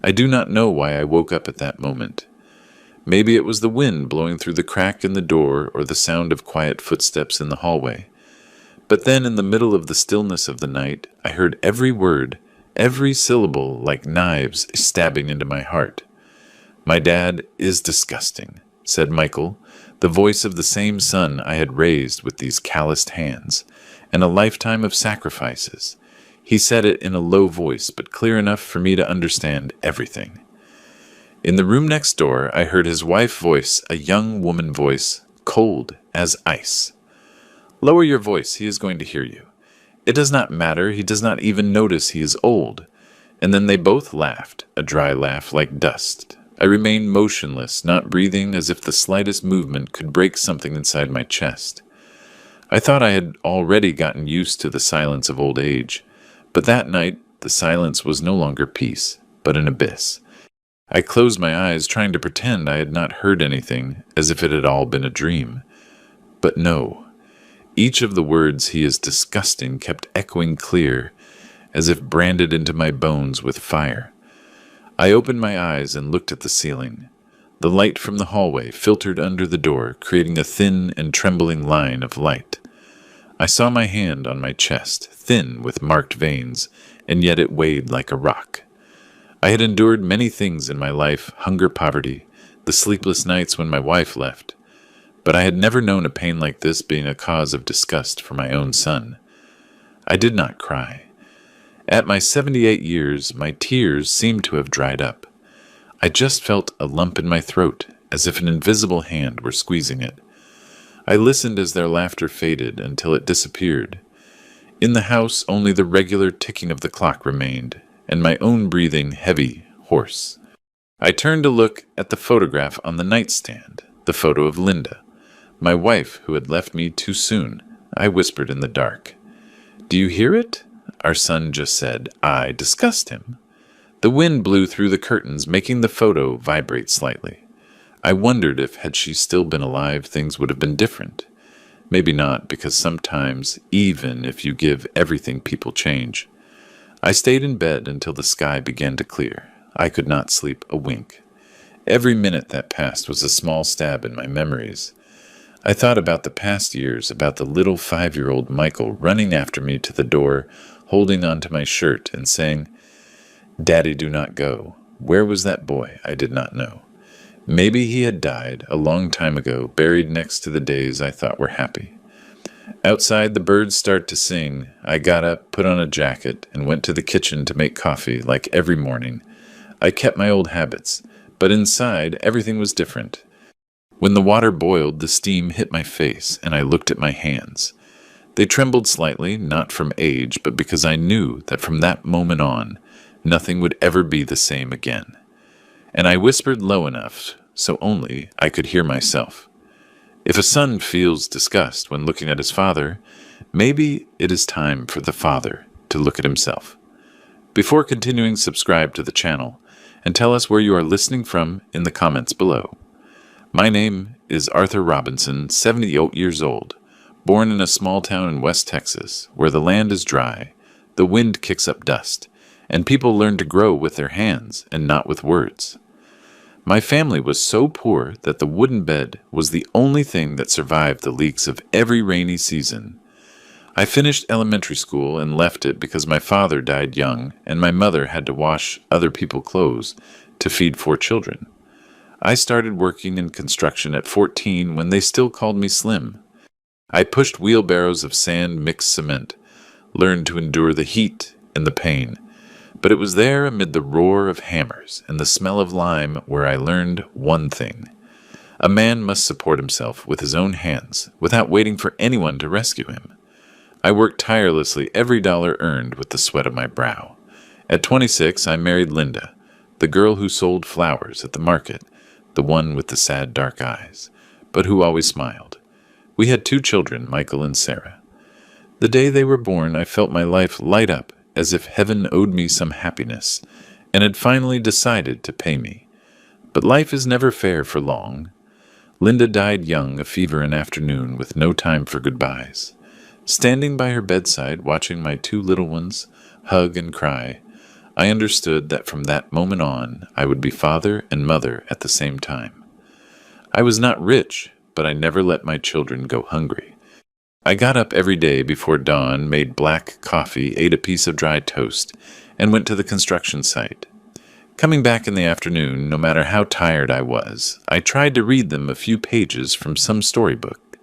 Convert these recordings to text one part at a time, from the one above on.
I do not know why I woke up at that moment. Maybe it was the wind blowing through the crack in the door or the sound of quiet footsteps in the hallway. But then in the middle of the stillness of the night, I heard every word, every syllable like knives stabbing into my heart. "My dad is disgusting," said Michael, the voice of the same son I had raised with these calloused hands, and a lifetime of sacrifices. He said it in a low voice, but clear enough for me to understand everything. In the room next door, I heard his wife voice, a young woman voice, cold as ice. "Lower your voice, he is going to hear you. It does not matter, he does not even notice he is old." And then they both laughed, a dry laugh like dust. I remained motionless, not breathing, as if the slightest movement could break something inside my chest. I thought I had already gotten used to the silence of old age, but that night the silence was no longer peace, but an abyss. I closed my eyes, trying to pretend I had not heard anything, as if it had all been a dream. But no. Each of the words "he is disgusting" kept echoing clear, as if branded into my bones with fire. I opened my eyes and looked at the ceiling. The light from the hallway filtered under the door, creating a thin and trembling line of light. I saw my hand on my chest, thin with marked veins, and yet it weighed like a rock. I had endured many things in my life, hunger, poverty, the sleepless nights when my wife left, but I had never known a pain like this being a cause of disgust for my own son. I did not cry. At my 78 years, my tears seemed to have dried up. I just felt a lump in my throat, as if an invisible hand were squeezing it. I listened as their laughter faded until it disappeared. In the house, only the regular ticking of the clock remained, and my own breathing heavy, hoarse. I turned to look at the photograph on the nightstand, the photo of Linda, my wife who had left me too soon. I whispered in the dark. "Do you hear it?" Our son just said. "I disgust him." The wind blew through the curtains, making the photo vibrate slightly. I wondered if, had she still been alive, things would have been different. Maybe not, because sometimes, even if you give everything, people change. I stayed in bed until the sky began to clear. I could not sleep a wink. Every minute that passed was a small stab in my memories. I thought about the past years, about the little 5-year-old Michael running after me to the door, holding onto my shirt and saying, "Daddy, do not go." Where was that boy? I did not know. Maybe he had died a long time ago, buried next to the days I thought were happy. Outside, the birds start to sing. I got up, put on a jacket, and went to the kitchen to make coffee, like every morning. I kept my old habits, but inside, everything was different. When the water boiled, the steam hit my face, and I looked at my hands. They trembled slightly, not from age, but because I knew that from that moment on, nothing would ever be the same again. And I whispered low enough, so only I could hear myself. If a son feels disgust when looking at his father, maybe it is time for the father to look at himself. Before continuing, subscribe to the channel, and tell us where you are listening from in the comments below. My name is Arthur Robinson, 78 years old, born in a small town in West Texas, where the land is dry, the wind kicks up dust, and people learn to grow with their hands and not with words. My family was so poor that the wooden bed was the only thing that survived the leaks of every rainy season. I finished elementary school and left it because my father died young and my mother had to wash other people's clothes to feed 4 children. I started working in construction at 14 when they still called me Slim. I pushed wheelbarrows of sand mixed cement, learned to endure the heat and the pain. But it was there amid the roar of hammers and the smell of lime where I learned one thing. A man must support himself with his own hands without waiting for anyone to rescue him. I worked tirelessly, every dollar earned with the sweat of my brow. At 26, I married Linda, the girl who sold flowers at the market, the one with the sad dark eyes, but who always smiled. We had 2 children, Michael and Sarah. The day they were born, I felt my life light up as if heaven owed me some happiness and had finally decided to pay me. But life is never fair for long. Linda died young, a fever an afternoon with no time for goodbyes. Standing by her bedside, watching my 2 little ones hug and cry, I understood that from that moment on, I would be father and mother at the same time. I was not rich, but I never let my children go hungry. I got up every day before dawn, made black coffee, ate a piece of dry toast, and went to the construction site. Coming back in the afternoon, no matter how tired I was, I tried to read them a few pages from some storybook.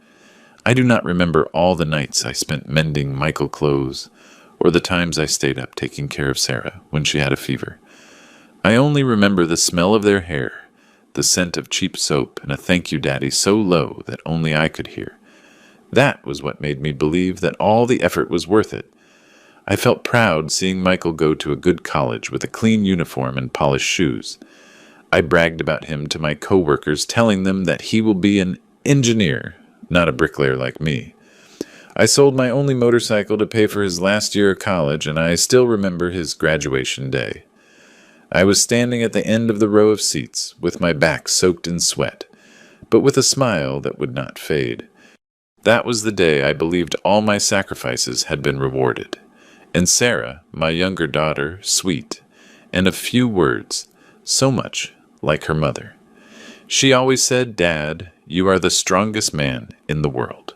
I do not remember all the nights I spent mending Michael clothes, or the times I stayed up taking care of Sarah when she had a fever. I only remember the smell of their hair, the scent of cheap soap, and a thank you daddy so low that only I could hear. That was what made me believe that all the effort was worth it. I felt proud seeing Michael go to a good college with a clean uniform and polished shoes. I bragged about him to my coworkers, telling them that he will be an engineer, not a bricklayer like me. I sold my only motorcycle to pay for his last year of college, and I still remember his graduation day. I was standing at the end of the row of seats, with my back soaked in sweat, but with a smile that would not fade. That was the day I believed all my sacrifices had been rewarded. And Sarah, my younger daughter, sweet, and of few words, so much like her mother. She always said, "Dad, you are the strongest man in the world."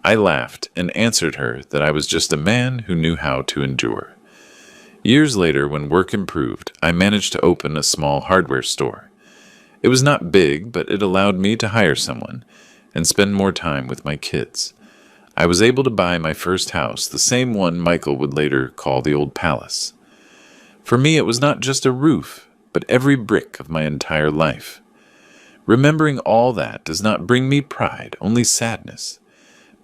I laughed and answered her that I was just a man who knew how to endure. Years later, when work improved, I managed to open a small hardware store. It was not big, but it allowed me to hire someone and spend more time with my kids. I was able to buy my first house, the same one Michael would later call the old palace. For me, it was not just a roof, but every brick of my entire life. Remembering all that does not bring me pride, only sadness,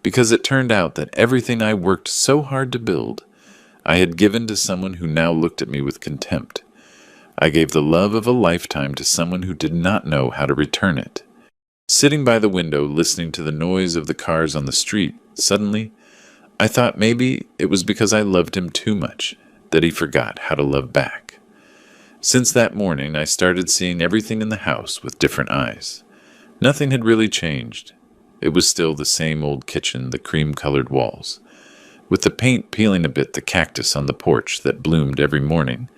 because it turned out that everything I worked so hard to build, I had given to someone who now looked at me with contempt. I gave the love of a lifetime to someone who did not know how to return it. Sitting by the window, listening to the noise of the cars on the street, suddenly, I thought maybe it was because I loved him too much that he forgot how to love back. Since that morning, I started seeing everything in the house with different eyes. Nothing had really changed. It was still the same old kitchen, the cream-colored walls, with the paint peeling a bit the cactus on the porch that bloomed every morning,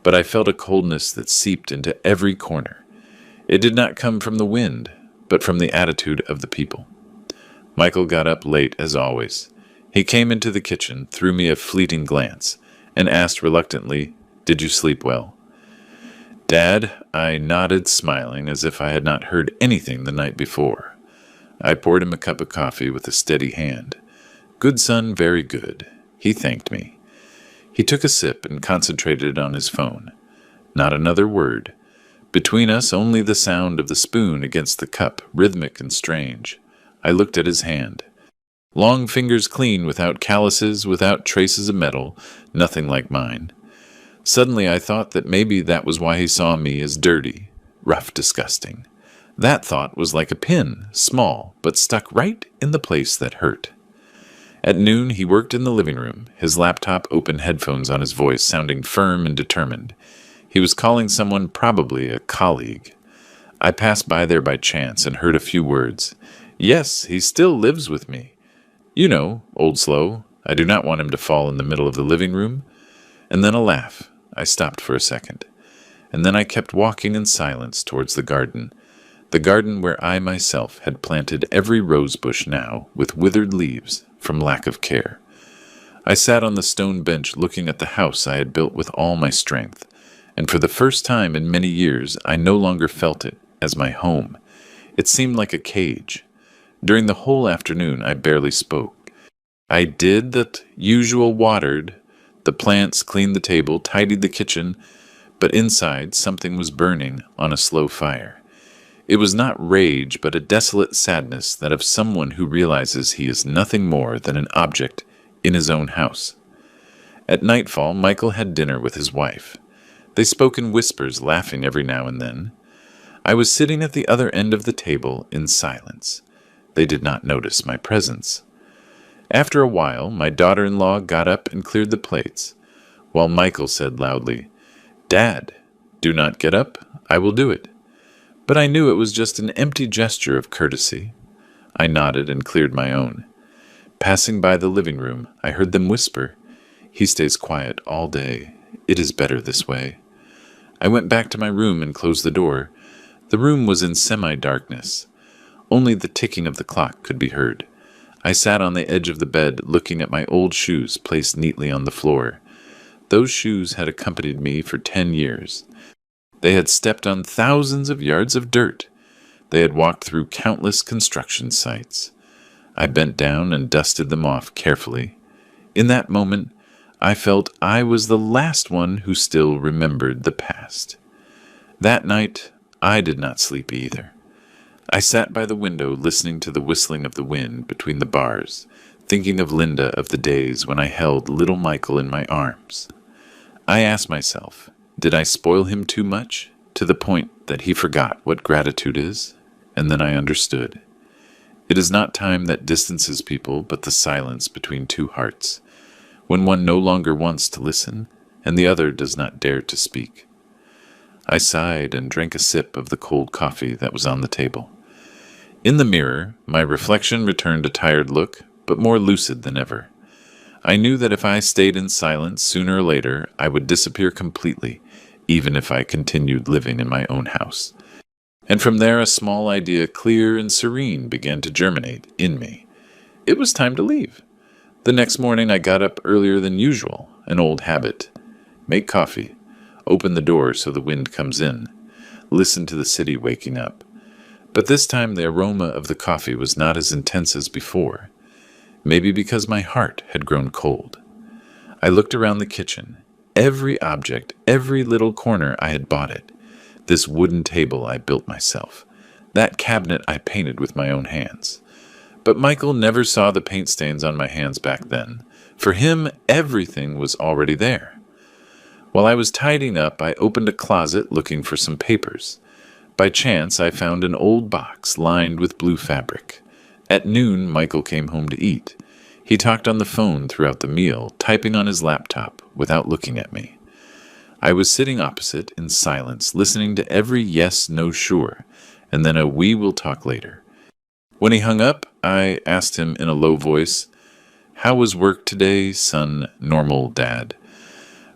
but I felt a coldness that seeped into every corner. It did not come from the wind, but from the attitude of the people. Michael got up late as always. He came into the kitchen, threw me a fleeting glance, and asked reluctantly, "Did you sleep well?" "Dad," I nodded, smiling as if I had not heard anything the night before. I poured him a cup of coffee with a steady hand. "Good son, very good." He thanked me. He took a sip and concentrated on his phone. Not another word. Between us, only the sound of the spoon against the cup, rhythmic and strange. I looked at his hand. Long fingers clean, without calluses, without traces of metal, nothing like mine. Suddenly I thought that maybe that was why he saw me as dirty, rough, disgusting. That thought was like a pin, small, but stuck right in the place that hurt. At noon, he worked in the living room, his laptop open, headphones on his voice, sounding firm and determined. He was calling someone, probably a colleague. I passed by there by chance and heard a few words. "Yes, he still lives with me. You know, old slow. I do not want him to fall in the middle of the living room." And then a laugh. I stopped for a second. And then I kept walking in silence towards the garden where I myself had planted every rose bush now with withered leaves from lack of care. I sat on the stone bench looking at the house I had built with all my strength, and for the first time in many years I no longer felt it as my home. It seemed like a cage. During the whole afternoon I barely spoke. I did the usual, watered the plants, cleaned the table, tidied the kitchen, but inside something was burning on a slow fire. It was not rage, but a desolate sadness, that of someone who realizes he is nothing more than an object in his own house. At nightfall, Michael had dinner with his wife. They spoke in whispers, laughing every now and then. I was sitting at the other end of the table in silence. They did not notice my presence. After a while, my daughter-in-law got up and cleared the plates, while Michael said loudly, "Dad, do not get up. I will do it." But I knew it was just an empty gesture of courtesy. I nodded and cleared my own. Passing by the living room, I heard them whisper, "He stays quiet all day. It is better this way. I went back to my room and closed the door. The room was in semi-darkness. Only the ticking of the clock could be heard. I sat on the edge of the bed, looking at my old shoes placed neatly on the floor. Those shoes had accompanied me for 10 years. They had stepped on thousands of yards of dirt. They had walked through countless construction sites. I bent down and dusted them off carefully. In that moment, I felt I was the last one who still remembered the past. That night, I did not sleep either. I sat by the window listening to the whistling of the wind between the bars, thinking of Linda of the days when I held little Michael in my arms. I asked myself, did I spoil him too much, to the point that he forgot what gratitude is? And then I understood. It is not time that distances people, but the silence between two hearts, when one no longer wants to listen, and the other does not dare to speak. I sighed and drank a sip of the cold coffee that was on the table. In the mirror, my reflection returned a tired look, but more lucid than ever. I knew that if I stayed in silence, sooner or later, I would disappear completely, even if I continued living in my own house. And from there, a small idea, clear and serene, began to germinate in me. It was time to leave. The next morning, I got up earlier than usual, an old habit. Make coffee, open the door so the wind comes in, listen to the city waking up. But this time the aroma of the coffee was not as intense as before, maybe because my heart had grown cold. I looked around the kitchen. Every object, every little corner I had bought it. This wooden table I built myself. That cabinet I painted with my own hands. But Michael never saw the paint stains on my hands back then. For him, everything was already there. While I was tidying up, I opened a closet looking for some papers. By chance, I found an old box lined with blue fabric. At noon, Michael came home to eat. He talked on the phone throughout the meal, typing on his laptop without looking at me. I was sitting opposite in silence, listening to every yes, no, sure, and then a we will talk later. When he hung up, I asked him in a low voice, "How was work today, son? Normal, Dad."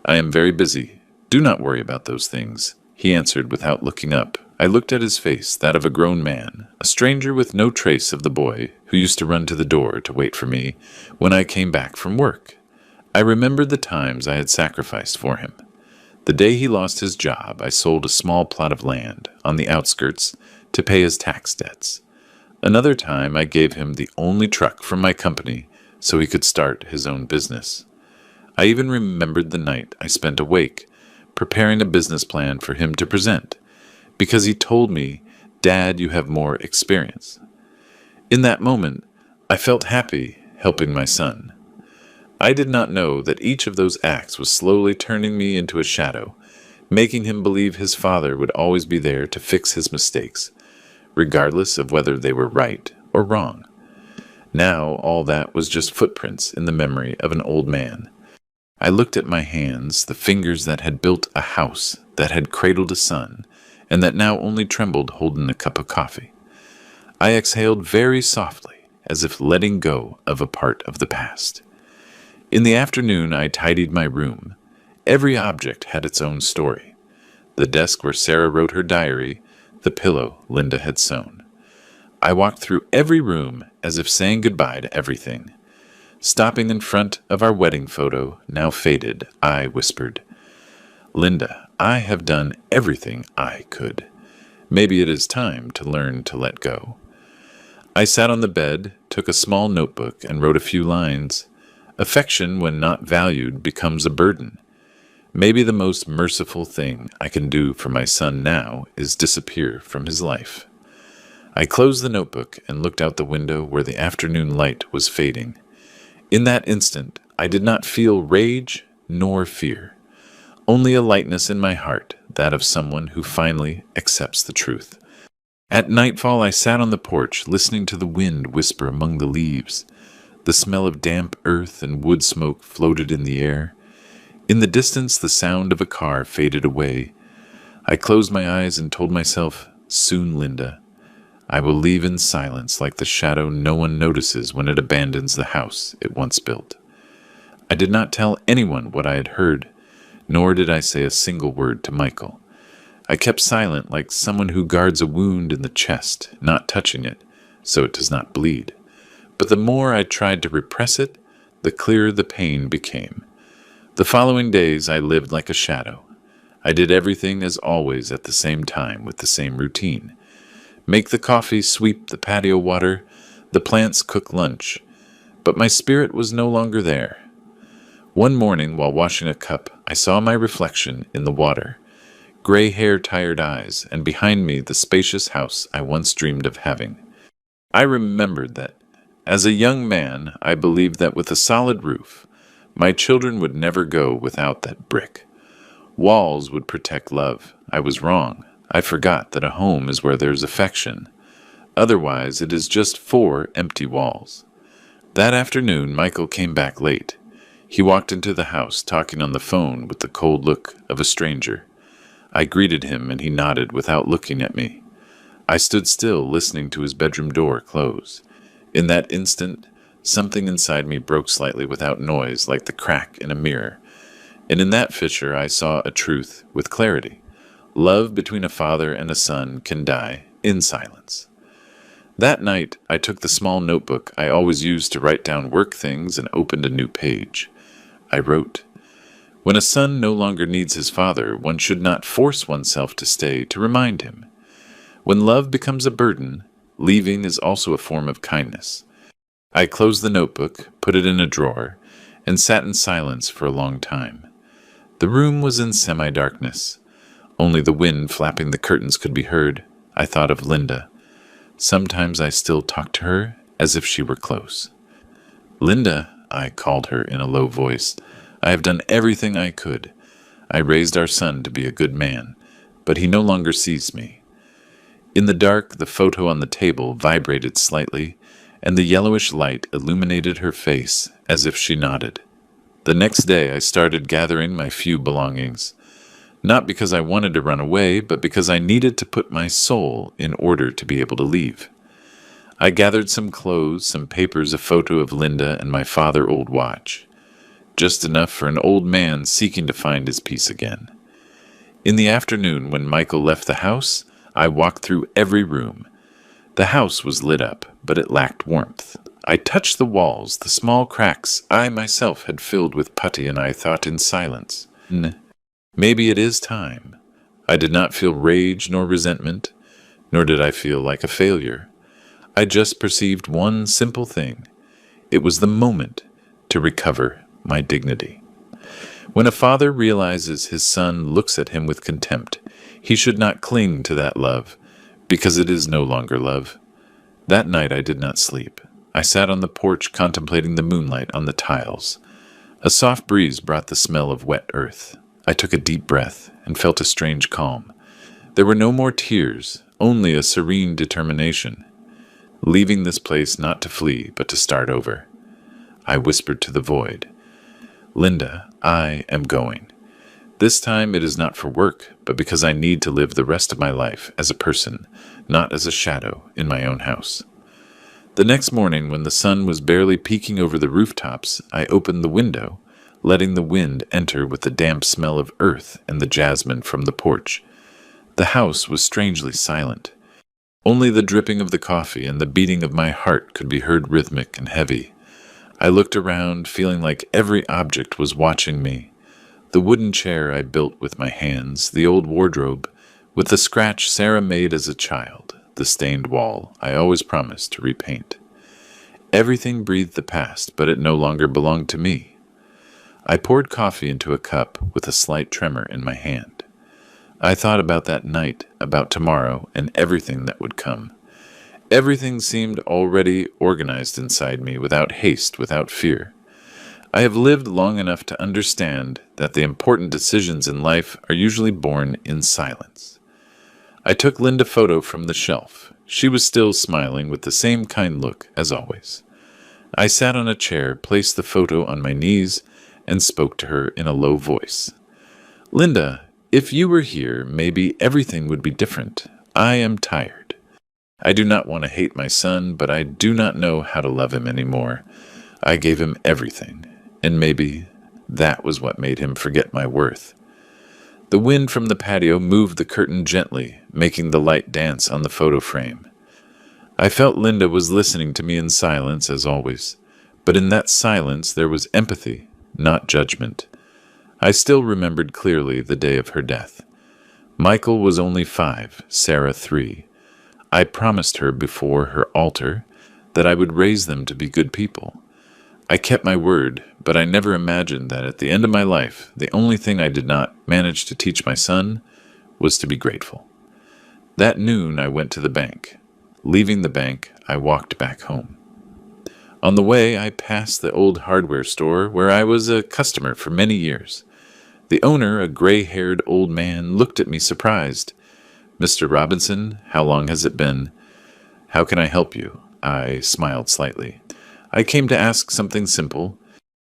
"I am very busy. Do not worry about those things," he answered without looking up. I looked at his face, that of a grown man, a stranger with no trace of the boy who used to run to the door to wait for me when I came back from work. I remembered the times I had sacrificed for him. The day he lost his job, I sold a small plot of land on the outskirts to pay his tax debts. Another time, I gave him the only truck from my company so he could start his own business. I even remembered the night I spent awake, preparing a business plan for him to present, because he told me, "Dad, you have more experience." In that moment, I felt happy helping my son. I did not know that each of those acts was slowly turning me into a shadow, making him believe his father would always be there to fix his mistakes, regardless of whether they were right or wrong. Now all that was just footprints in the memory of an old man. I looked at my hands, the fingers that had built a house, that had cradled a son, and that now only trembled holding a cup of coffee. I exhaled very softly, as if letting go of a part of the past. In the afternoon, I tidied my room. Every object had its own story. The desk where Sarah wrote her diary, the pillow Linda had sewn. I walked through every room as if saying goodbye to everything. Stopping in front of our wedding photo, now faded, I whispered, "Linda, I have done everything I could. Maybe it is time to learn to let go." I sat on the bed, took a small notebook, and wrote a few lines. Affection, when not valued, becomes a burden. Maybe the most merciful thing I can do for my son now is disappear from his life. I closed the notebook and looked out the window where the afternoon light was fading. In that instant, I did not feel rage nor fear, only a lightness in my heart, that of someone who finally accepts the truth. At nightfall, I sat on the porch, listening to the wind whisper among the leaves. The smell of damp earth and wood smoke floated in the air. In the distance, the sound of a car faded away. I closed my eyes and told myself, "Soon, Linda. I will leave in silence like the shadow no one notices when it abandons the house it once built." I did not tell anyone what I had heard, nor did I say a single word to Michael. I kept silent like someone who guards a wound in the chest, not touching it, so it does not bleed. But the more I tried to repress it, the clearer the pain became. The following days I lived like a shadow. I did everything as always at the same time with the same routine. Make the coffee, sweep the patio water, the plants cook lunch. But my spirit was no longer there. One morning, while washing a cup, I saw my reflection in the water. Gray hair, tired eyes, and behind me the spacious house I once dreamed of having. I remembered that, as a young man, I believed that with a solid roof, my children would never go without that brick. Walls would protect love. I was wrong. I forgot that a home is where there's affection. Otherwise, it is just 4 empty walls. That afternoon, Michael came back late. He walked into the house, talking on the phone with the cold look of a stranger. I greeted him, and he nodded without looking at me. I stood still, listening to his bedroom door close. In that instant, something inside me broke slightly without noise, like the crack in a mirror. And in that fissure I saw a truth with clarity. Love between a father and a son can die in silence. That night, I took the small notebook I always used to write down work things and opened a new page. I wrote, "When a son no longer needs his father, one should not force oneself to stay to remind him. When love becomes a burden, leaving is also a form of kindness." I closed the notebook, put it in a drawer, and sat in silence for a long time. The room was in semi-darkness. Only the wind flapping the curtains could be heard. I thought of Linda. Sometimes I still talked to her as if she were close. "Linda," I called her in a low voice, "I have done everything I could. I raised our son to be a good man, but he no longer sees me." In the dark, the photo on the table vibrated slightly, and the yellowish light illuminated her face as if she nodded. The next day I started gathering my few belongings, not because I wanted to run away, but because I needed to put my soul in order to be able to leave. I gathered some clothes, some papers, a photo of Linda, and my father's old watch. Just enough for an old man seeking to find his peace again. In the afternoon, when Michael left the house, I walked through every room. The house was lit up, but it lacked warmth. I touched the walls, the small cracks I myself had filled with putty, and I thought in silence, "Maybe it is time." I did not feel rage nor resentment, nor did I feel like a failure. I just perceived one simple thing. It was the moment to recover my dignity. When a father realizes his son looks at him with contempt, he should not cling to that love, because it is no longer love. That night I did not sleep. I sat on the porch contemplating the moonlight on the tiles. A soft breeze brought the smell of wet earth. I took a deep breath and felt a strange calm. There were no more tears, only a serene determination. Leaving this place not to flee, but to start over. I whispered to the void, "Linda, I am going. This time it is not for work, but because I need to live the rest of my life as a person, not as a shadow in my own house." The next morning, when the sun was barely peeking over the rooftops, I opened the window, letting the wind enter with the damp smell of earth and the jasmine from the porch. The house was strangely silent. Only the dripping of the coffee and the beating of my heart could be heard, rhythmic and heavy. I looked around, feeling like every object was watching me. The wooden chair I built with my hands, the old wardrobe, with the scratch Sarah made as a child, the stained wall I always promised to repaint. Everything breathed the past, but it no longer belonged to me. I poured coffee into a cup with a slight tremor in my hand. I thought about that night, about tomorrow, and everything that would come. Everything seemed already organized inside me, without haste, without fear. I have lived long enough to understand that the important decisions in life are usually born in silence. I took Linda's photo from the shelf. She was still smiling with the same kind look as always. I sat on a chair, placed the photo on my knees, and spoke to her in a low voice. "Linda, if you were here, maybe everything would be different. I am tired. I do not want to hate my son, but I do not know how to love him anymore. I gave him everything, and maybe That was what made him forget my worth. The wind from the patio moved the curtain gently, making the light dance on the photo frame. I felt Linda was listening to me in silence, as always, but in that silence there was empathy, not judgment. I still remembered clearly the day of her death. Michael was only 5, Sarah 3. I promised her before her altar that I would raise them to be good people. I kept my word, but I never imagined that at the end of my life, the only thing I did not manage to teach my son was to be grateful. That noon, I went to the bank. Leaving the bank, I walked back home. On the way, I passed the old hardware store where I was a customer for many years. The owner, a gray-haired old man, looked at me surprised. "Mr. Robinson, how long has it been? How can I help you?" I smiled slightly. "I came to ask something simple.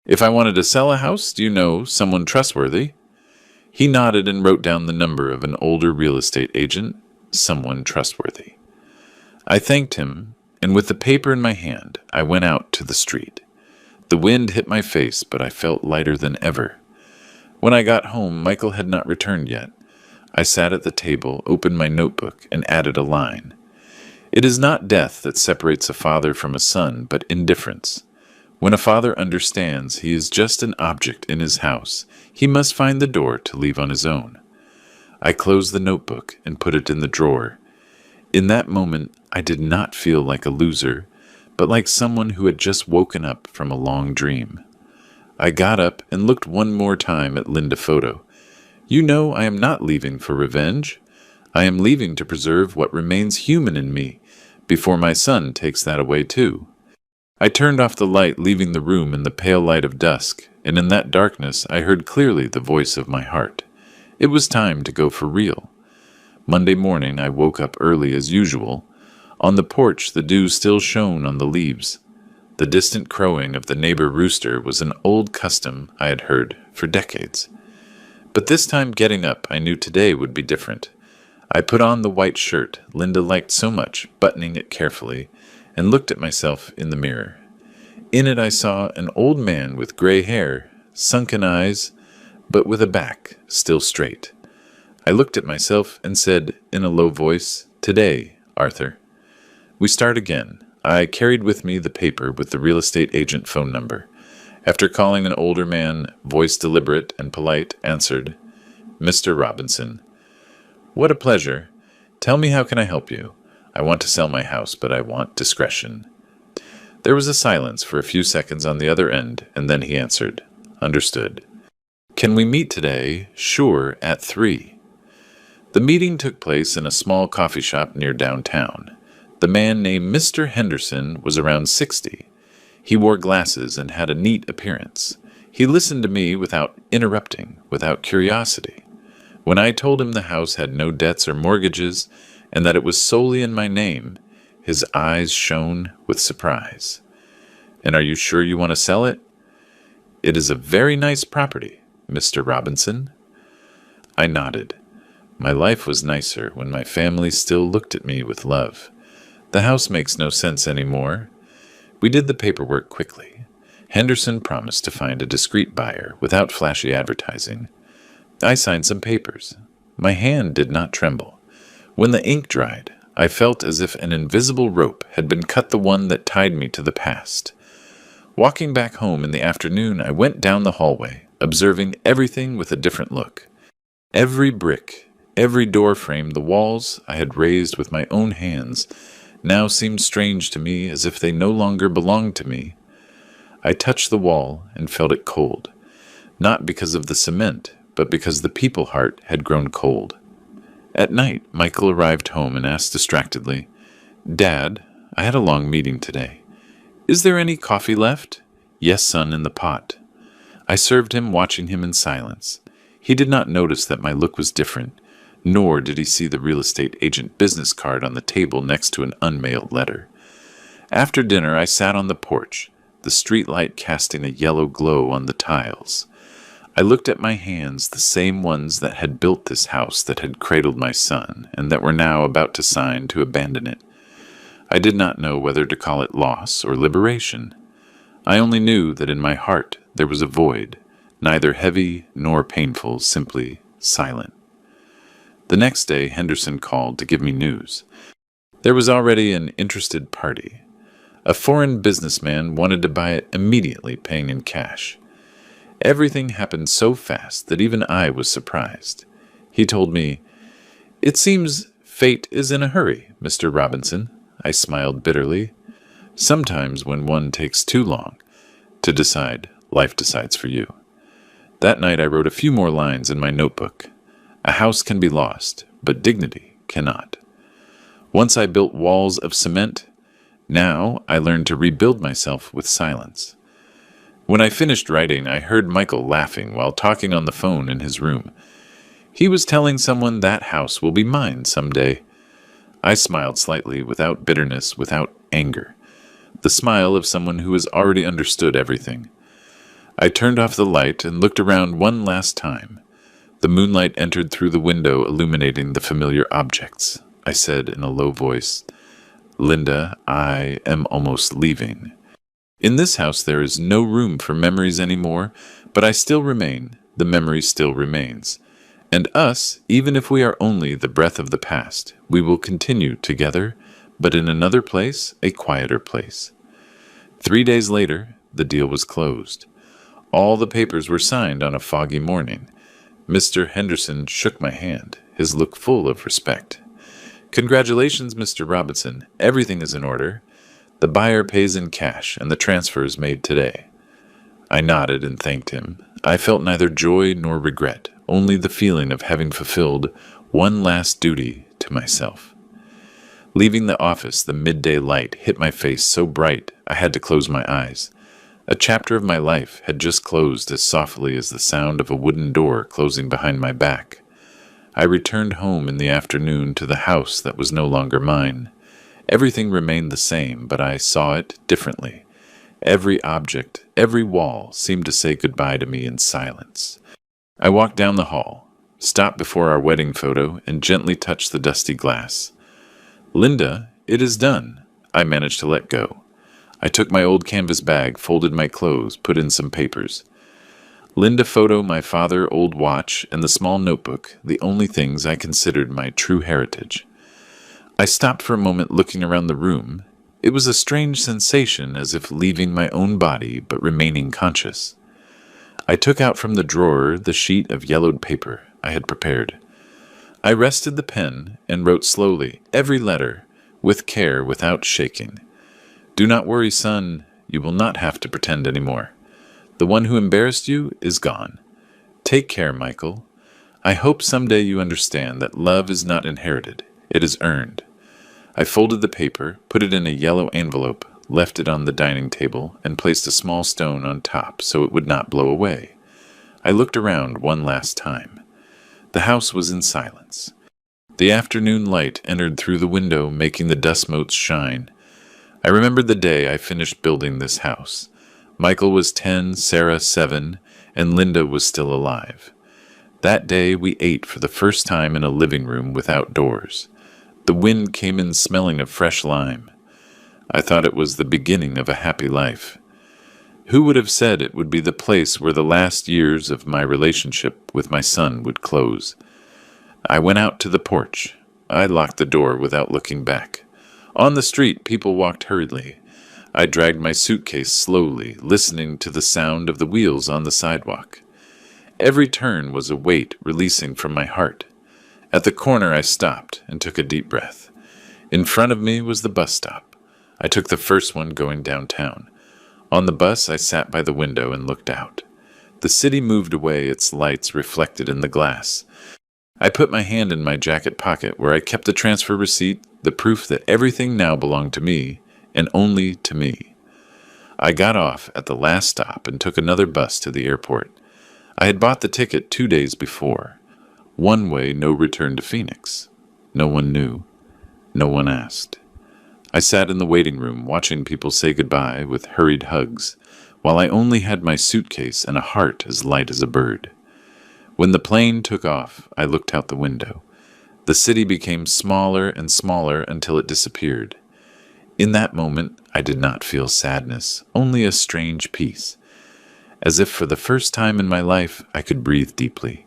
If I wanted to sell a house, do you know someone trustworthy?" He nodded and wrote down the number of an older real estate agent, someone trustworthy. I thanked him, and with the paper in my hand, I went out to the street. The wind hit my face, but I felt lighter than ever. When I got home, Michael had not returned yet. I sat at the table, opened my notebook, and added a line. "It is not death that separates a father from a son, but indifference. When a father understands he is just an object in his house, he must find the door to leave on his own." I closed the notebook and put it in the drawer. In that moment, I did not feel like a loser, but like someone who had just woken up from a long dream. I got up and looked one more time at Linda photo. "You know, I am not leaving for revenge. I am leaving to preserve what remains human in me, before my son takes that away too." I turned off the light, leaving the room in the pale light of dusk, and in that darkness I heard clearly the voice of my heart. It was time to go for real. Monday morning I woke up early as usual. On the porch the dew still shone on the leaves. The distant crowing of the neighbor rooster was an old custom I had heard for decades. But this time getting up, I knew today would be different. I put on the white shirt Linda liked so much, buttoning it carefully, and looked at myself in the mirror. In it I saw an old man with gray hair, sunken eyes, but with a back still straight. I looked at myself and said in a low voice, "Today, Arthur." We start again. I carried with me the paper with the real estate agent phone number. After calling an older man, voice deliberate and polite, answered, "Mr. Robinson." "What a pleasure. Tell me, how can I help you? I want to sell my house, but I want discretion." There was a silence for a few seconds on the other end, and then he answered, "Understood. Can we meet today? Sure, at 3. The meeting took place in a small coffee shop near downtown. The man named Mr. Henderson was around 60. He wore glasses and had a neat appearance. He listened to me without interrupting, without curiosity. When I told him the house had no debts or mortgages, and that it was solely in my name, his eyes shone with surprise. "And are you sure you want to sell it?" "It is a very nice property, Mr. Robinson." I nodded. My life was nicer when my family still looked at me with love. The house makes no sense anymore. We did the paperwork quickly. Henderson promised to find a discreet buyer without flashy advertising. I signed some papers. My hand did not tremble. When the ink dried, I felt as if an invisible rope had been cut, the one that tied me to the past. Walking back home in the afternoon, I went down the hallway, observing everything with a different look. Every brick, every door frame, the walls I had raised with my own hands, now seemed strange to me, as if they no longer belonged to me. I touched the wall and felt it cold, not because of the cement, but because the people heart had grown cold. At night, Michael arrived home and asked distractedly, "Dad, I had a long meeting today. Is there any coffee left?" "Yes, son, in the pot." I served him, watching him in silence. He did not notice that my look was different, nor did he see the real estate agent business card on the table next to an unmailed letter. After dinner, I sat on the porch, the street light casting a yellow glow on the tiles. I looked at my hands, the same ones that had built this house, that had cradled my son, and that were now about to sign to abandon it. I did not know whether to call it loss or liberation. I only knew that in my heart there was a void, neither heavy nor painful, simply silent. The next day, Henderson called to give me news. There was already an interested party. A foreign businessman wanted to buy it immediately, paying in cash. Everything happened so fast that even I was surprised. He told me, "It seems fate is in a hurry, Mr. Robinson." I smiled bitterly. Sometimes when one takes too long to decide, life decides for you. That night I wrote a few more lines in my notebook. A house can be lost, but dignity cannot. Once I built walls of cement, now I learned to rebuild myself with silence. When I finished writing, I heard Michael laughing while talking on the phone in his room. He was telling someone that house will be mine someday. I smiled slightly, without bitterness, without anger. The smile of someone who has already understood everything. I turned off the light and looked around one last time. The moonlight entered through the window, illuminating the familiar objects. I said in a low voice, "Linda, I am almost leaving. In this house there is no room for memories anymore, but I still remain. The memory still remains. And us, even if we are only the breath of the past, we will continue together, but in another place, a quieter place." 3 days later, the deal was closed. All the papers were signed on a foggy morning. Mr. Henderson shook my hand, his look full of respect. "Congratulations, Mr. Robinson. Everything is in order. The buyer pays in cash, and the transfer is made today." I nodded and thanked him. I felt neither joy nor regret, only the feeling of having fulfilled one last duty to myself. Leaving the office, the midday light hit my face so bright I had to close my eyes. A chapter of my life had just closed as softly as the sound of a wooden door closing behind my back. I returned home in the afternoon to the house that was no longer mine. Everything remained the same, but I saw it differently. Every object, every wall seemed to say goodbye to me in silence. I walked down the hall, stopped before our wedding photo, and gently touched the dusty glass. "Linda, it is done." I managed to let go. I took my old canvas bag, folded my clothes, put in some papers. Linda photo, my father, old watch, and the small notebook, the only things I considered my true heritage. I stopped for a moment looking around the room. It was a strange sensation, as if leaving my own body but remaining conscious. I took out from the drawer the sheet of yellowed paper I had prepared. I rested the pen and wrote slowly, every letter, with care, without shaking. "Do not worry, son. You will not have to pretend anymore. The one who embarrassed you is gone. Take care, Michael. I hope someday you understand that love is not inherited. It is earned." I folded the paper, put it in a yellow envelope, left it on the dining table, and placed a small stone on top so it would not blow away. I looked around one last time. The house was in silence. The afternoon light entered through the window, making the dust motes shine. I remembered the day I finished building this house. Michael was 10, Sarah 7, and Linda was still alive. That day we ate for the first time in a living room without doors. The wind came in smelling of fresh lime. I thought it was the beginning of a happy life. Who would have said it would be the place where the last years of my relationship with my son would close? I went out to the porch. I locked the door without looking back. On the street, people walked hurriedly. I dragged my suitcase slowly, listening to the sound of the wheels on the sidewalk. Every turn was a weight releasing from my heart. At the corner, I stopped and took a deep breath. In front of me was the bus stop. I took the first one going downtown. On the bus, I sat by the window and looked out. The city moved away, its lights reflected in the glass. I put my hand in my jacket pocket where I kept the transfer receipt, the proof that everything now belonged to me, and only to me. I got off at the last stop and took another bus to the airport. I had bought the ticket 2 days before. One way, no return to Phoenix. No one knew. No one asked. I sat in the waiting room watching people say goodbye with hurried hugs, while I only had my suitcase and a heart as light as a bird. When the plane took off, I looked out the window. The city became smaller and smaller until it disappeared. In that moment, I did not feel sadness, only a strange peace. As if for the first time in my life, I could breathe deeply.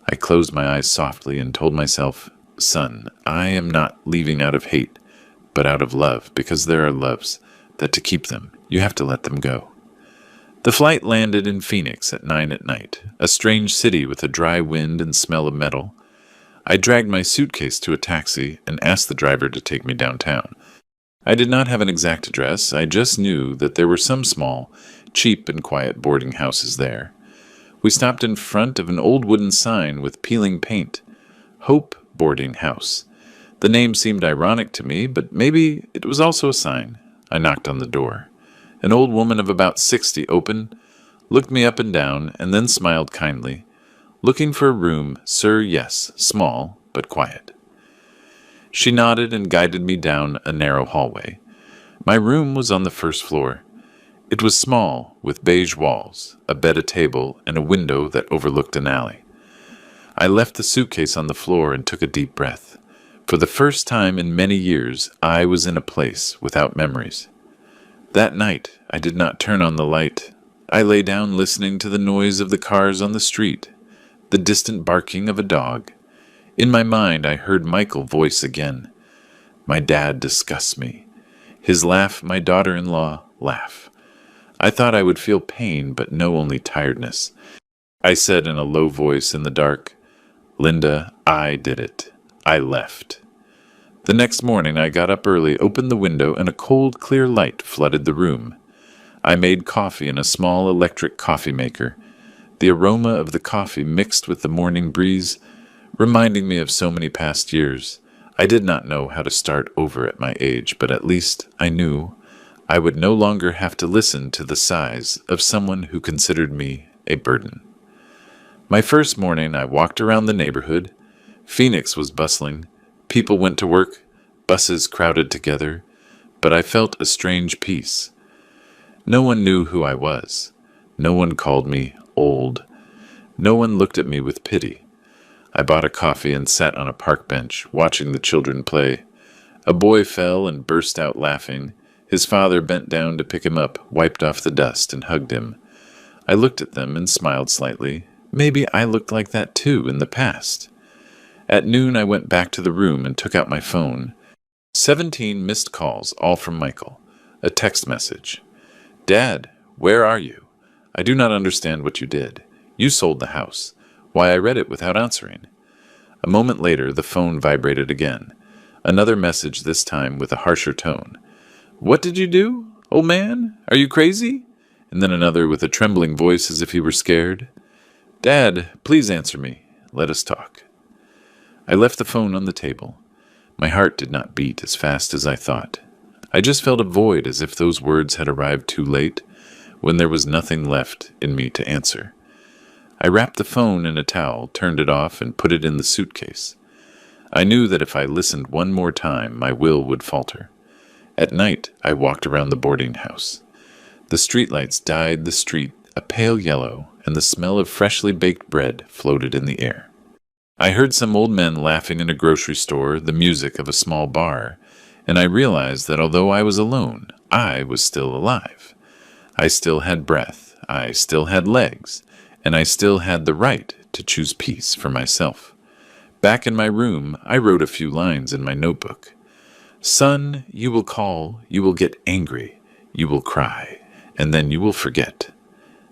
I closed my eyes softly and told myself, "Son, I am not leaving out of hate, but out of love, because there are loves that to keep them, you have to let them go." The flight landed in Phoenix at 9 at night, a strange city with a dry wind and smell of metal. I dragged my suitcase to a taxi and asked the driver to take me downtown. I did not have an exact address, I just knew that there were some small, cheap and quiet boarding houses there. We stopped in front of an old wooden sign with peeling paint, Hope Boarding House. The name seemed ironic to me, but maybe it was also a sign. I knocked on the door. An old woman of about 60 opened, looked me up and down, and then smiled kindly. "Looking for a room, sir? Yes, small, but quiet." She nodded and guided me down a narrow hallway. My room was on the first floor. It was small, with beige walls, a bed, a table, and a window that overlooked an alley. I left the suitcase on the floor and took a deep breath. For the first time in many years, I was in a place without memories. That night, I did not turn on the light. I lay down listening to the noise of the cars on the street, the distant barking of a dog. In my mind, I heard Michael's voice again. My dad disgusts me. His laugh, my daughter-in-law laugh. I thought I would feel pain, but no, only tiredness. I said in a low voice in the dark, "Linda, I did it. I left." The next morning I got up early, opened the window, and a cold, clear light flooded the room. I made coffee in a small electric coffee maker. The aroma of the coffee mixed with the morning breeze, reminding me of so many past years. I did not know how to start over at my age, but at least I knew I would no longer have to listen to the sighs of someone who considered me a burden. My first morning I walked around the neighborhood. Phoenix was bustling. People went to work, buses crowded together, but I felt a strange peace. No one knew who I was. No one called me old. No one looked at me with pity. I bought a coffee and sat on a park bench, watching the children play. A boy fell and burst out laughing. His father bent down to pick him up, wiped off the dust, and hugged him. I looked at them and smiled slightly. Maybe I looked like that too in the past. At noon I went back to the room and took out my phone. 17 missed calls, all from Michael. A text message. "Dad, where are you? I do not understand what you did. You sold the house. Why, I read it without answering." A moment later the phone vibrated again. Another message, this time with a harsher tone. "What did you do? Old man? Are you crazy?" And then another with a trembling voice as if he were scared. "Dad, please answer me. Let us talk." I left the phone on the table. My heart did not beat as fast as I thought. I just felt a void, as if those words had arrived too late, when there was nothing left in me to answer. I wrapped the phone in a towel, turned it off, and put it in the suitcase. I knew that if I listened one more time, my will would falter. At night, I walked around the boarding house. The streetlights dyed the street a pale yellow, and the smell of freshly baked bread floated in the air. I heard some old men laughing in a grocery store, the music of a small bar, and I realized that although I was alone, I was still alive. I still had breath, I still had legs, and I still had the right to choose peace for myself. Back in my room, I wrote a few lines in my notebook. "Son, you will call, you will get angry, you will cry, and then you will forget,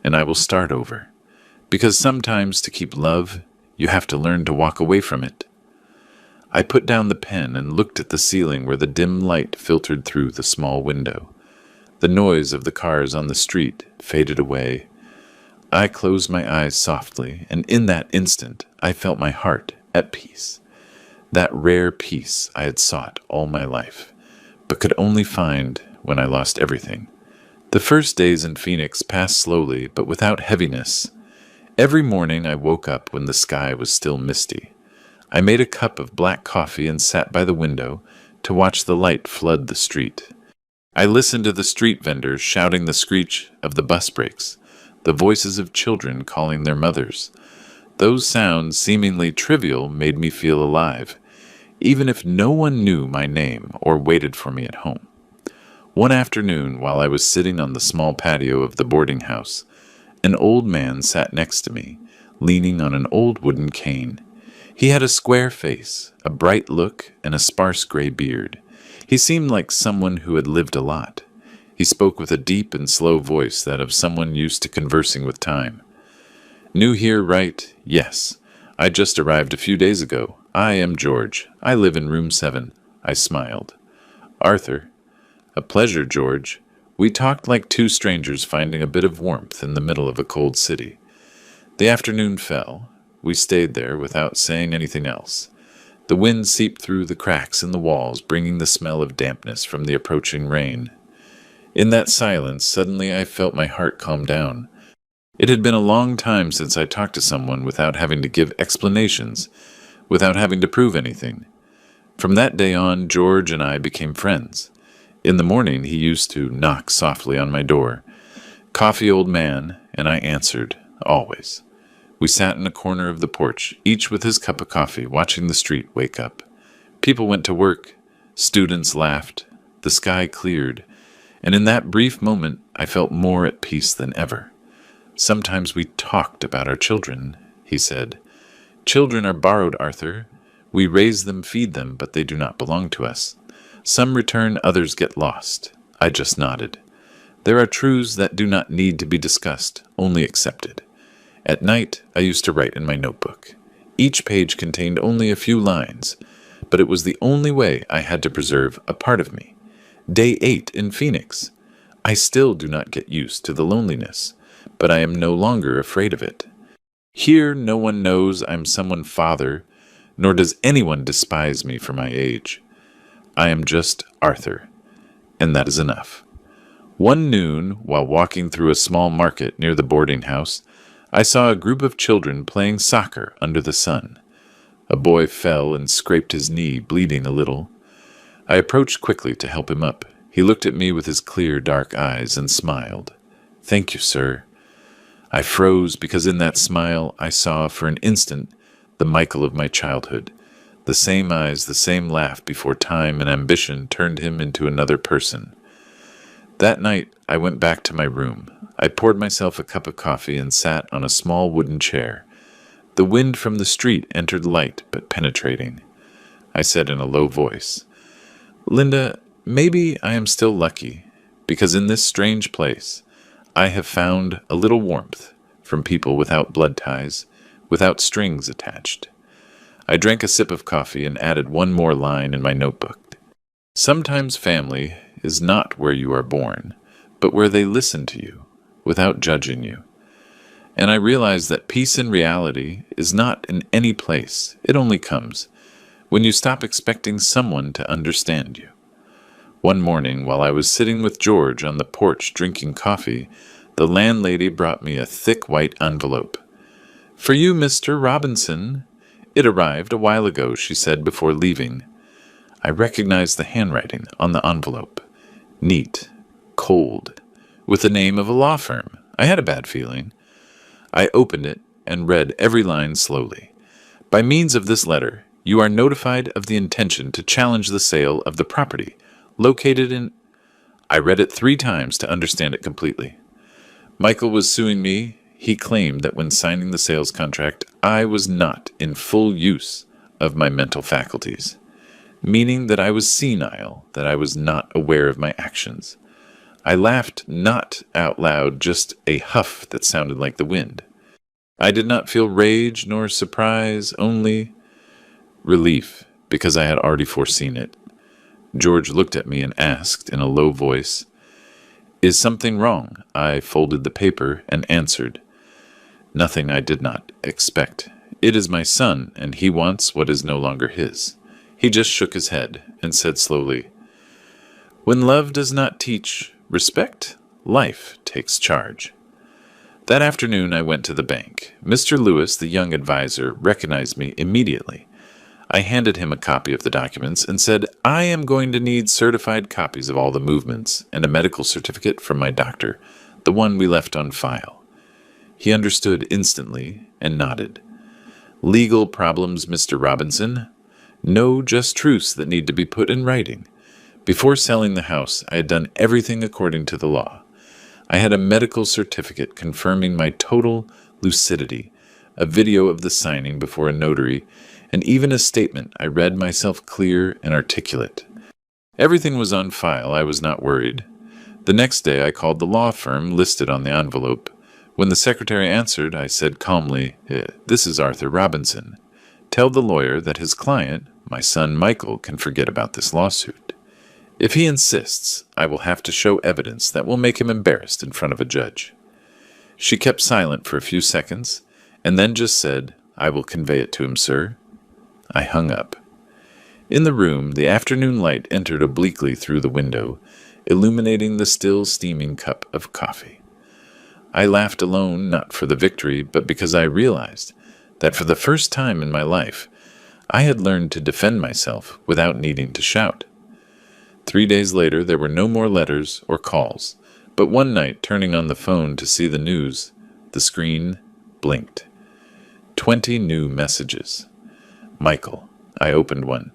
and I will start over. Because sometimes to keep love, you have to learn to walk away from it." I put down the pen and looked at the ceiling where the dim light filtered through the small window. The noise of the cars on the street faded away. I closed my eyes softly, and in that instant I felt my heart at peace. That rare peace I had sought all my life, but could only find when I lost everything. The first days in Phoenix passed slowly, but without heaviness. Every morning I woke up when the sky was still misty. I made a cup of black coffee and sat by the window to watch the light flood the street. I listened to the street vendors shouting the screech of the bus brakes, the voices of children calling their mothers. Those sounds, seemingly trivial, made me feel alive, even if no one knew my name or waited for me at home. One afternoon, while I was sitting on the small patio of the boarding house, An old man sat next to me, leaning on an old wooden cane. He had a square face, a bright look, and a sparse gray beard. He seemed like someone who had lived a lot. He spoke with a deep and slow voice, that of someone used to conversing with time. New here, right? Yes. I just arrived a few days ago. I am George. I live in room 7. I smiled. Arthur. A pleasure, George. We talked like two strangers finding a bit of warmth in the middle of a cold city. The afternoon fell. We stayed there without saying anything else. The wind seeped through the cracks in the walls, bringing the smell of dampness from the approaching rain. In that silence, suddenly I felt my heart calm down. It had been a long time since I talked to someone without having to give explanations, without having to prove anything. From that day on, George and I became friends. In the morning, he used to knock softly on my door. Coffee, old man, and I answered, always. We sat in a corner of the porch, each with his cup of coffee, watching the street wake up. People went to work. Students laughed. The sky cleared. And in that brief moment, I felt more at peace than ever. Sometimes we talked about our children, he said. Children are borrowed, Arthur. We raise them, feed them, but they do not belong to us. Some return, others get lost. I just nodded. There are truths that do not need to be discussed, only accepted. At night, I used to write in my notebook. Each page contained only a few lines, but it was the only way I had to preserve a part of me. Day 8 in Phoenix. I still do not get used to the loneliness, but I am no longer afraid of it. Here no one knows I'm someone's father, nor does anyone despise me for my age. I am just Arthur, and that is enough. One noon, while walking through a small market near the boarding house, I saw a group of children playing soccer under the sun. A boy fell and scraped his knee, bleeding a little. I approached quickly to help him up. He looked at me with his clear, dark eyes and smiled. Thank you, sir. I froze because in that smile I saw for an instant the Michael of my childhood. The same eyes, the same laugh before time and ambition turned him into another person. That night I went back to my room. I poured myself a cup of coffee and sat on a small wooden chair. The wind from the street entered light but penetrating. I said in a low voice, Linda, maybe I am still lucky, because in this strange place I have found a little warmth from people without blood ties, without strings attached. I drank a sip of coffee and added one more line in my notebook. Sometimes family is not where you are born, but where they listen to you, without judging you. And I realized that peace in reality is not in any place. It only comes when you stop expecting someone to understand you. One morning, while I was sitting with George on the porch drinking coffee, the landlady brought me a thick white envelope. For you, Mr. Robinson. It arrived a while ago, she said before leaving. I recognized the handwriting on the envelope. Neat, cold, with the name of a law firm. I had a bad feeling. I opened it and read every line slowly. By means of this letter, you are notified of the intention to challenge the sale of the property located in... I read it 3 times to understand it completely. Michael was suing me. He claimed that when signing the sales contract, I was not in full use of my mental faculties, meaning that I was senile, that I was not aware of my actions. I laughed not out loud, just a huff that sounded like the wind. I did not feel rage nor surprise, only relief, because I had already foreseen it. George looked at me and asked in a low voice, Is something wrong? I folded the paper and answered, Nothing I did not expect. It is my son, and he wants what is no longer his. He just shook his head and said slowly, When love does not teach respect, life takes charge. That afternoon I went to the bank. Mr. Lewis, the young advisor, recognized me immediately. I handed him a copy of the documents and said, I am going to need certified copies of all the movements and a medical certificate from my doctor, the one we left on file. He understood instantly and nodded. Legal problems, Mr. Robinson. No just truths that need to be put in writing. Before selling the house, I had done everything according to the law. I had a medical certificate confirming my total lucidity, a video of the signing before a notary, and even a statement I read myself clear and articulate. Everything was on file. I was not worried. The next day I called the law firm listed on the envelope. When the secretary answered, I said calmly, "This is Arthur Robinson. Tell the lawyer that his client, my son Michael, can forget about this lawsuit. If he insists, I will have to show evidence that will make him embarrassed in front of a judge." She kept silent for a few seconds, and then just said, "I will convey it to him, sir." I hung up. In the room, the afternoon light entered obliquely through the window, illuminating the still steaming cup of coffee. I laughed alone, not for the victory, but because I realized that for the first time in my life, I had learned to defend myself without needing to shout. 3 days later, there were no more letters or calls, but one night, turning on the phone to see the news, the screen blinked. 20 new messages. Michael. I opened one.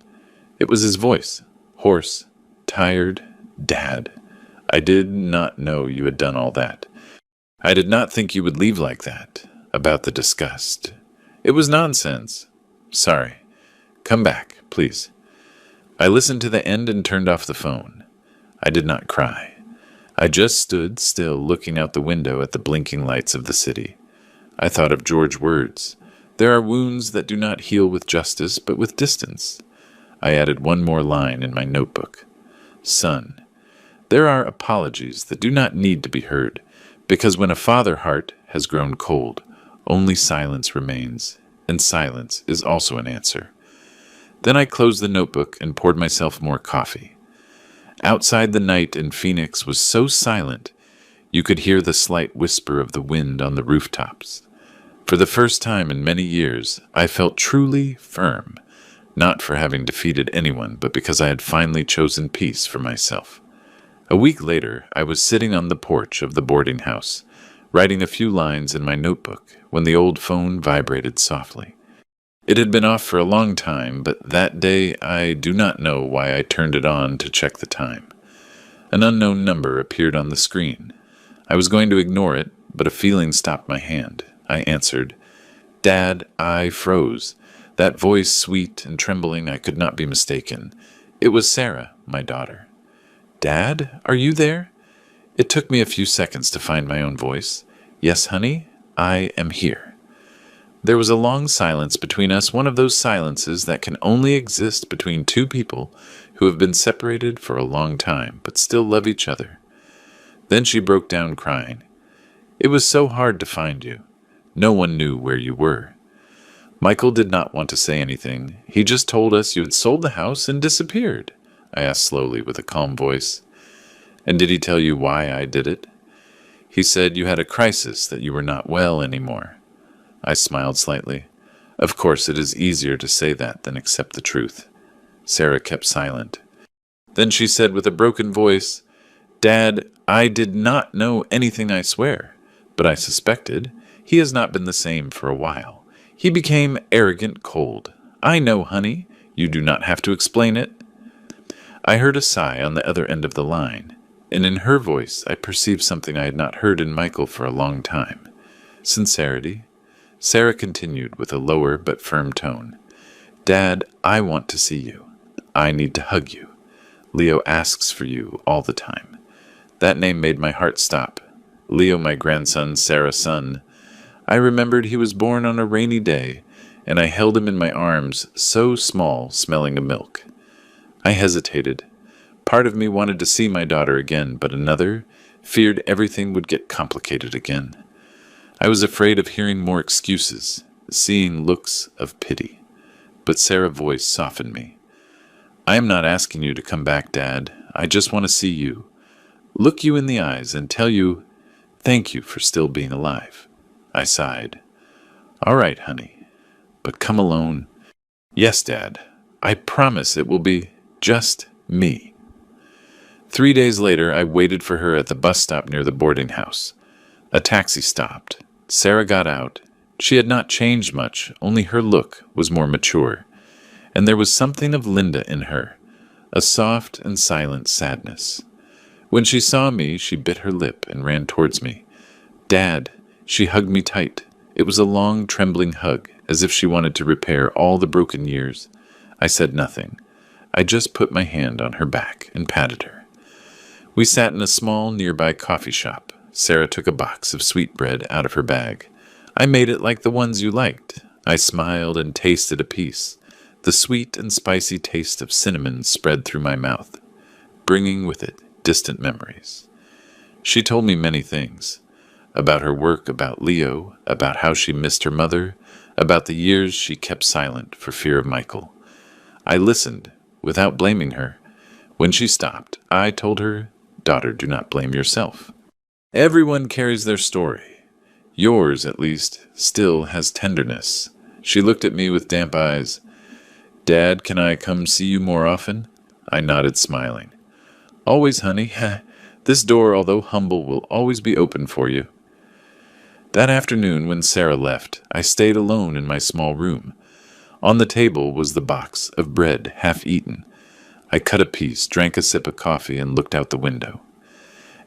It was his voice, hoarse, tired. "Dad, I did not know you had done all that. I did not think you would leave like that. About the disgust. It was nonsense. Sorry. Come back, please." I listened to the end and turned off the phone. I did not cry. I just stood still, looking out the window at the blinking lights of the city. I thought of George's words. There are wounds that do not heal with justice, but with distance. I added one more line in my notebook. "Son, there are apologies that do not need to be heard, because when a father heart has grown cold, only silence remains, and silence is also an answer." Then I closed the notebook and poured myself more coffee. Outside, the night in Phoenix was so silent, you could hear the slight whisper of the wind on the rooftops. For the first time in many years, I felt truly firm, not for having defeated anyone, but because I had finally chosen peace for myself. A week later, I was sitting on the porch of the boarding house, writing a few lines in my notebook, when the old phone vibrated softly. It had been off for a long time, but that day I do not know why I turned it on to check the time. An unknown number appeared on the screen. I was going to ignore it, but a feeling stopped my hand. I answered. "Dad," I froze. That voice, sweet and trembling, I could not be mistaken. It was Sarah, my daughter. "Dad, are you there?" It took me a few seconds to find my own voice. "Yes, honey, I am here." There was a long silence between us, one of those silences that can only exist between two people who have been separated for a long time, but still love each other. Then she broke down crying. "It was so hard to find you. No one knew where you were." Michael did not want to say anything. He just told us you had sold the house and disappeared. I asked slowly with a calm voice. "And did he tell you why I did it?" "He said you had a crisis, that you were not well anymore." I smiled slightly. Of course, it is easier to say that than accept the truth. Sarah kept silent. Then she said with a broken voice, "Dad, I did not know anything, I swear. But I suspected. He has not been the same for a while. He became arrogant, cold. I know, honey. You do not have to explain it." I heard a sigh on the other end of the line, and in her voice I perceived something I had not heard in Michael for a long time. Sincerity. Sarah continued with a lower but firm tone. "Dad, I want to see you. I need to hug you. Leo asks for you all the time." That name made my heart stop. Leo, my grandson, Sarah's son. I remembered he was born on a rainy day, and I held him in my arms, so small, smelling of milk. I hesitated. Part of me wanted to see my daughter again, but another feared everything would get complicated again. I was afraid of hearing more excuses, seeing looks of pity. But Sarah's voice softened me. "I am not asking you to come back, Dad. I just want to see you. Look you in the eyes and tell you, thank you for still being alive." I sighed. "All right, honey. But come alone." "Yes, Dad. I promise it will be just me." 3 days later, I waited for her at the bus stop near the boarding house. A taxi stopped. Sarah got out. She had not changed much, only her look was more mature. And there was something of Linda in her, a soft and silent sadness. When she saw me, she bit her lip and ran towards me. Dad, she hugged me tight. It was a long, trembling hug, as if she wanted to repair all the broken years. I said nothing. I just put my hand on her back and patted her. We sat in a small, nearby coffee shop. Sarah took a box of sweetbread out of her bag. I made it like the ones you liked. I smiled and tasted a piece. The sweet and spicy taste of cinnamon spread through my mouth, bringing with it distant memories. She told me many things. About her work, about Leo, about how she missed her mother, about the years she kept silent for fear of Michael. I listened, without blaming her. When she stopped, I told her, "Daughter, do not blame yourself. Everyone carries their story. Yours, at least, still has tenderness." She looked at me with damp eyes. "Dad, can I come see you more often?" I nodded, smiling. "Always, honey. This door, although humble, will always be open for you." That afternoon, when Sarah left, I stayed alone in my small room. On the table was the box of bread, half eaten. I cut a piece, drank a sip of coffee, and looked out the window.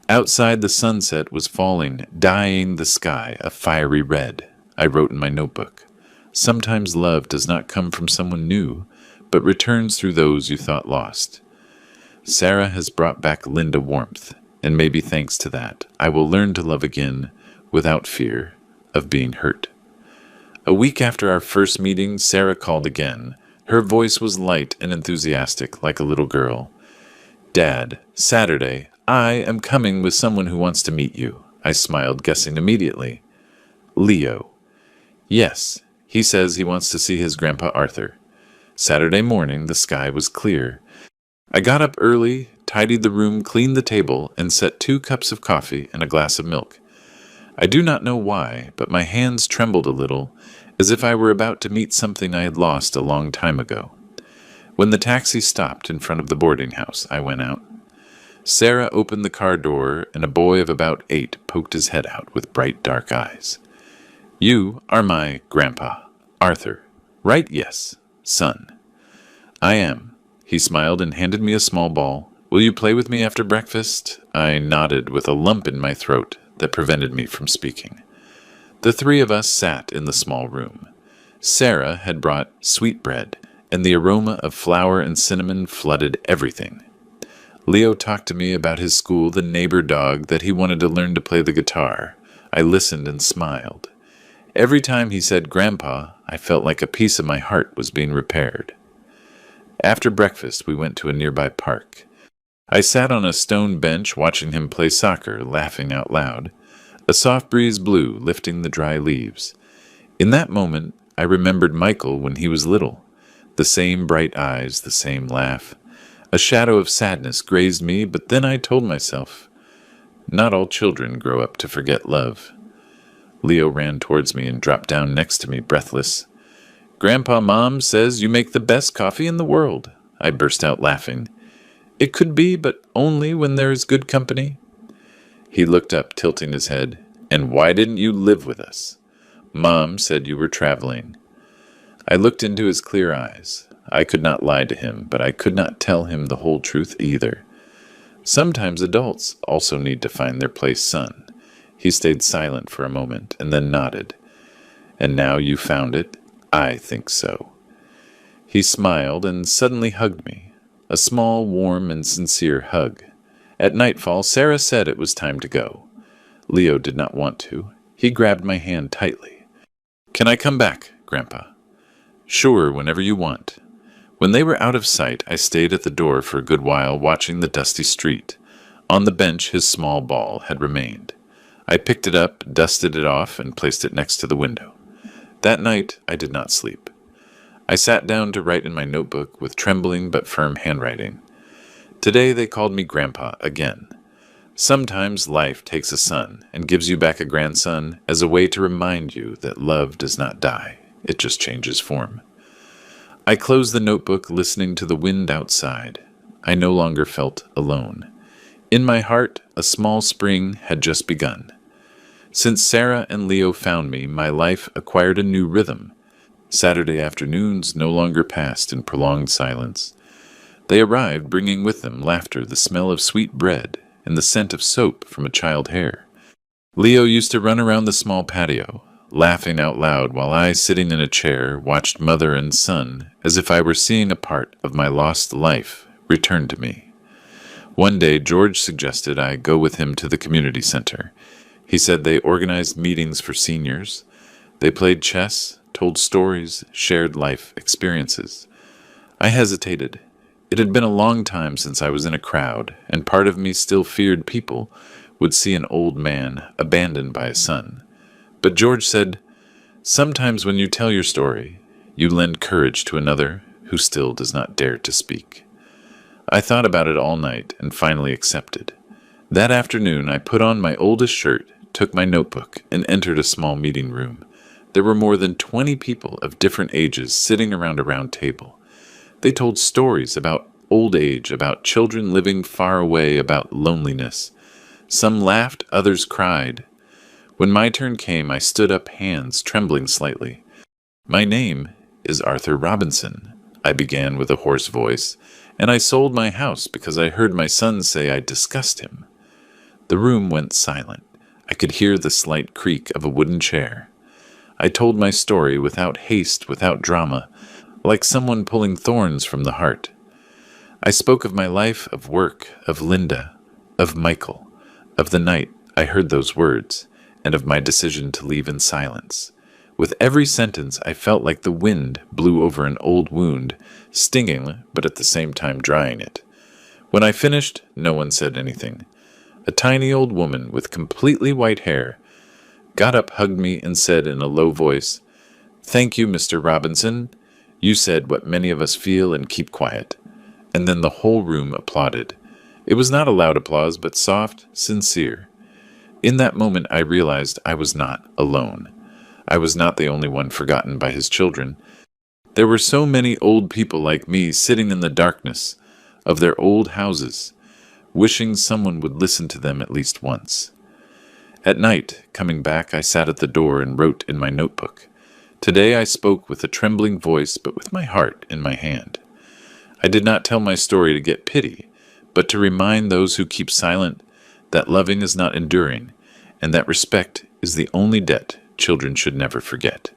Outside, the sunset was falling, dyeing the sky a fiery red. I wrote in my notebook, "Sometimes love does not come from someone new, but returns through those you thought lost." Sarah has brought back Linda warmth, and maybe thanks to that, I will learn to love again without fear of being hurt. A week after our first meeting, Sarah called again. Her voice was light and enthusiastic, like a little girl. "Dad, Saturday, I am coming with someone who wants to meet you." I smiled, guessing immediately. "Leo." "Yes, he says he wants to see his Grandpa Arthur." Saturday morning, the sky was clear. I got up early, tidied the room, cleaned the table, and set 2 cups of coffee and a glass of milk. I do not know why, but my hands trembled a little, as if I were about to meet something I had lost a long time ago. When the taxi stopped in front of the boarding house, I went out. Sarah opened the car door, and a boy of about 8 poked his head out with bright dark eyes. "You are my Grandpa, Arthur, right? Yes, son." "I am." He smiled and handed me a small ball. "Will you play with me after breakfast?" I nodded with a lump in my throat that prevented me from speaking. The 3 of us sat in the small room. Sarah had brought sweetbread, and the aroma of flour and cinnamon flooded everything. Leo talked to me about his school, the neighbor dog, that he wanted to learn to play the guitar. I listened and smiled. Every time he said Grandpa, I felt like a piece of my heart was being repaired. After breakfast, we went to a nearby park. I sat on a stone bench watching him play soccer, laughing out loud. A soft breeze blew, lifting the dry leaves. In that moment, I remembered Michael when he was little. The same bright eyes, the same laugh. A shadow of sadness grazed me, but then I told myself, not all children grow up to forget love. Leo ran towards me and dropped down next to me, breathless. "Grandpa, Mom says you make the best coffee in the world." I burst out laughing. "It could be, but only when there is good company." He looked up, tilting his head. "And why didn't you live with us?" "Mom said you were traveling." I looked into his clear eyes. I could not lie to him, but I could not tell him the whole truth either. Sometimes adults also need to find their place, son. He stayed silent for a moment and then nodded. "And now you found it? I think so." He smiled and suddenly hugged me. A small, warm, and sincere hug. At nightfall, Sarah said it was time to go. Leo did not want to. He grabbed my hand tightly. "Can I come back, Grandpa?" "Sure, whenever you want." When they were out of sight, I stayed at the door for a good while, watching the dusty street. On the bench, his small ball had remained. I picked it up, dusted it off, and placed it next to the window. That night, I did not sleep. I sat down to write in my notebook with trembling but firm handwriting. Today they called me Grandpa again. Sometimes life takes a son and gives you back a grandson as a way to remind you that love does not die. It just changes form. I closed the notebook, listening to the wind outside. I no longer felt alone. In my heart, a small spring had just begun. Since Sarah and Leo found me, my life acquired a new rhythm. Saturday afternoons no longer passed in prolonged silence. They arrived, bringing with them laughter, the smell of sweet bread, and the scent of soap from a child's hair. Leo used to run around the small patio, laughing out loud while I, sitting in a chair, watched mother and son as if I were seeing a part of my lost life return to me. One day, George suggested I go with him to the community center. He said they organized meetings for seniors. They played chess, told stories, shared life experiences. I hesitated. It had been a long time since I was in a crowd, and part of me still feared people would see an old man abandoned by a son. But George said, "Sometimes when you tell your story, you lend courage to another who still does not dare to speak." I thought about it all night and finally accepted. That afternoon, I put on my oldest shirt, took my notebook, and entered a small meeting room. There were more than 20 people of different ages sitting around a round table. They told stories about old age, about children living far away, about loneliness. Some laughed, others cried. When my turn came, I stood up, hands trembling slightly. "My name is Arthur Robinson," I began with a hoarse voice, "and I sold my house because I heard my son say I disgust him." The room went silent. I could hear the slight creak of a wooden chair. I told my story without haste, without drama, like someone pulling thorns from the heart. I spoke of my life, of work, of Linda, of Michael, of the night I heard those words, and of my decision to leave in silence. With every sentence, I felt like the wind blew over an old wound, stinging, but at the same time drying it. When I finished, no one said anything. A tiny old woman with completely white hair got up, hugged me, and said in a low voice, "Thank you, Mr. Robinson. You said what many of us feel and keep quiet." And then the whole room applauded. It was not a loud applause, but soft, sincere. In that moment, I realized I was not alone. I was not the only one forgotten by his children. There were so many old people like me sitting in the darkness of their old houses, wishing someone would listen to them at least once. At night, coming back, I sat at the door and wrote in my notebook. Today I spoke with a trembling voice, but with my heart in my hand. I did not tell my story to get pity, but to remind those who keep silent that loving is not enduring, and that respect is the only debt children should never forget.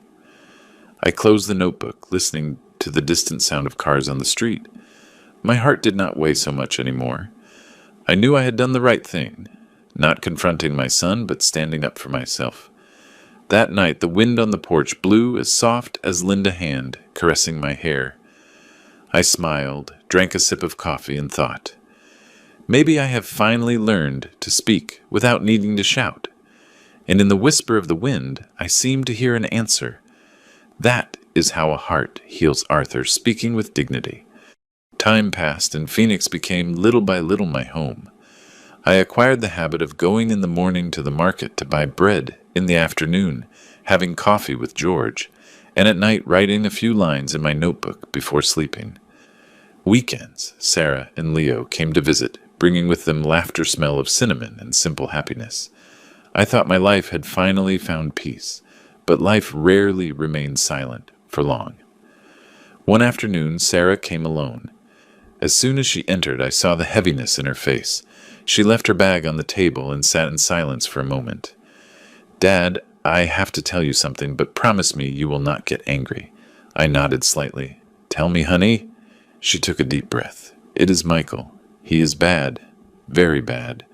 I closed the notebook, listening to the distant sound of cars on the street. My heart did not weigh so much anymore. I knew I had done the right thing, not confronting my son, but standing up for myself. That night, the wind on the porch blew as soft as Linda's hand caressing my hair. I smiled, drank a sip of coffee, and thought, maybe I have finally learned to speak without needing to shout. And in the whisper of the wind, I seemed to hear an answer. That is how a heart heals Arthur, speaking with dignity. Time passed, and Phoenix became little by little my home. I acquired the habit of going in the morning to the market to buy bread in the afternoon, having coffee with George, and at night writing a few lines in my notebook before sleeping. Weekends, Sarah and Leo came to visit, bringing with them laughter, smell of cinnamon, and simple happiness. I thought my life had finally found peace, but life rarely remains silent for long. One afternoon, Sarah came alone. As soon as she entered, I saw the heaviness in her face. She left her bag on the table and sat in silence for a moment. "Dad, I have to tell you something, but promise me you will not get angry." I nodded slightly. "Tell me, honey." She took a deep breath. "It is Michael. He is bad. Very bad.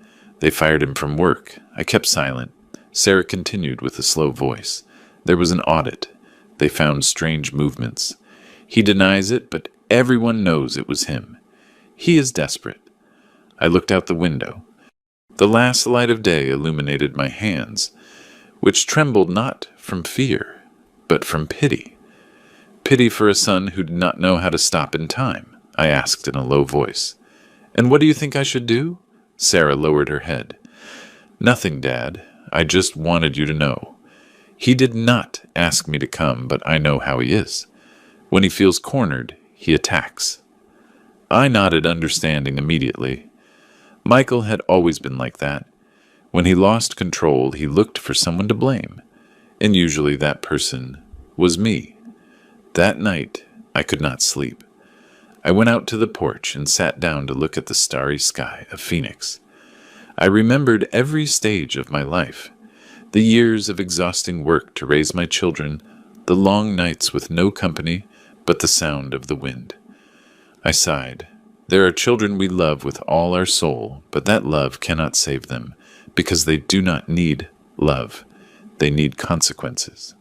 They fired him from work." I kept silent. Sarah continued with a slow voice. "There was an audit. They found strange movements. He denies it, but everyone knows it was him. He is desperate." I looked out the window. The last light of day illuminated my hands, which trembled not from fear, but from pity. Pity for a son who did not know how to stop in time, I asked in a low voice. "And what do you think I should do?" Sarah lowered her head. "Nothing, Dad. I just wanted you to know. He did not ask me to come, but I know how he is. When he feels cornered, he attacks." I nodded, understanding immediately. Michael had always been like that. When he lost control, he looked for someone to blame, and usually that person was me. That night, I could not sleep. I went out to the porch and sat down to look at the starry sky of Phoenix. I remembered every stage of my life, the years of exhausting work to raise my children, the long nights with no company but the sound of the wind. I sighed. There are children we love with all our soul, but that love cannot save them, because they do not need love. They need consequences.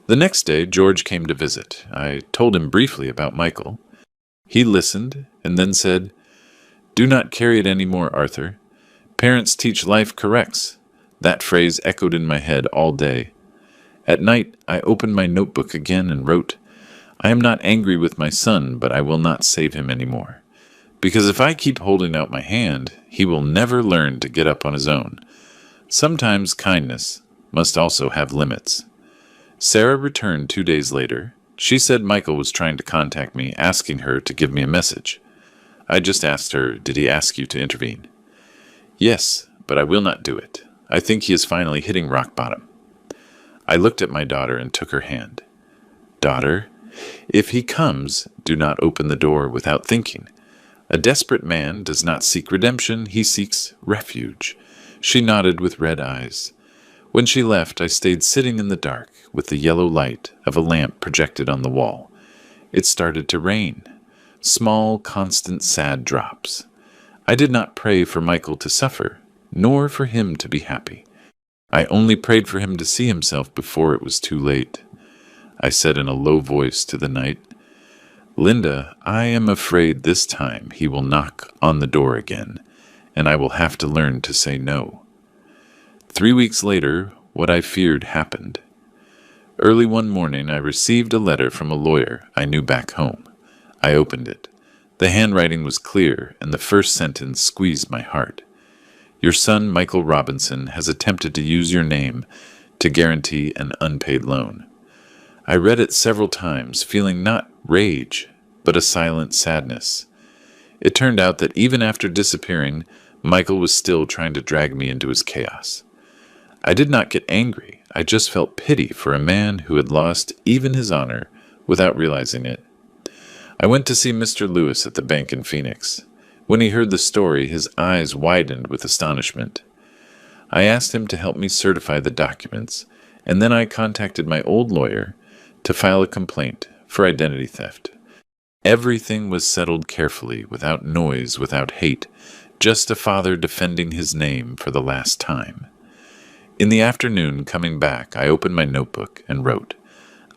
The next day, George came to visit. I told him briefly about Michael. He listened and then said, "Do not carry it any more, Arthur. Parents teach, life corrects." That phrase echoed in my head all day. At night, I opened my notebook again and wrote, "I am not angry with my son, but I will not save him anymore. Because if I keep holding out my hand, he will never learn to get up on his own. Sometimes kindness must also have limits." Sarah returned 2 days later. She said Michael was trying to contact me, asking her to give me a message. I just asked her, "Did he ask you to intervene?" "Yes, but I will not do it. I think he is finally hitting rock bottom." I looked at my daughter and took her hand. "Daughter, if he comes, do not open the door without thinking. A desperate man does not seek redemption, he seeks refuge." She nodded with red eyes. When she left, I stayed sitting in the dark with the yellow light of a lamp projected on the wall. It started to rain. Small, constant, sad drops. I did not pray for Michael to suffer, nor for him to be happy. I only prayed for him to see himself before it was too late. I said in a low voice to the night, "Linda, I am afraid this time he will knock on the door again, and I will have to learn to say no." 3 weeks later, what I feared happened. Early one morning, I received a letter from a lawyer I knew back home. I opened it. The handwriting was clear, and the first sentence squeezed my heart. "Your son, Michael Robinson, has attempted to use your name to guarantee an unpaid loan." I read it several times, feeling not rage, but a silent sadness. It turned out that even after disappearing, Michael was still trying to drag me into his chaos. I did not get angry. I just felt pity for a man who had lost even his honor without realizing it. I went to see Mr. Lewis at the bank in Phoenix. When he heard the story, his eyes widened with astonishment. I asked him to help me certify the documents, and then I contacted my old lawyer to file a complaint for identity theft. Everything was settled carefully, without noise, without hate, just a father defending his name for the last time. In the afternoon, coming back, I opened my notebook and wrote,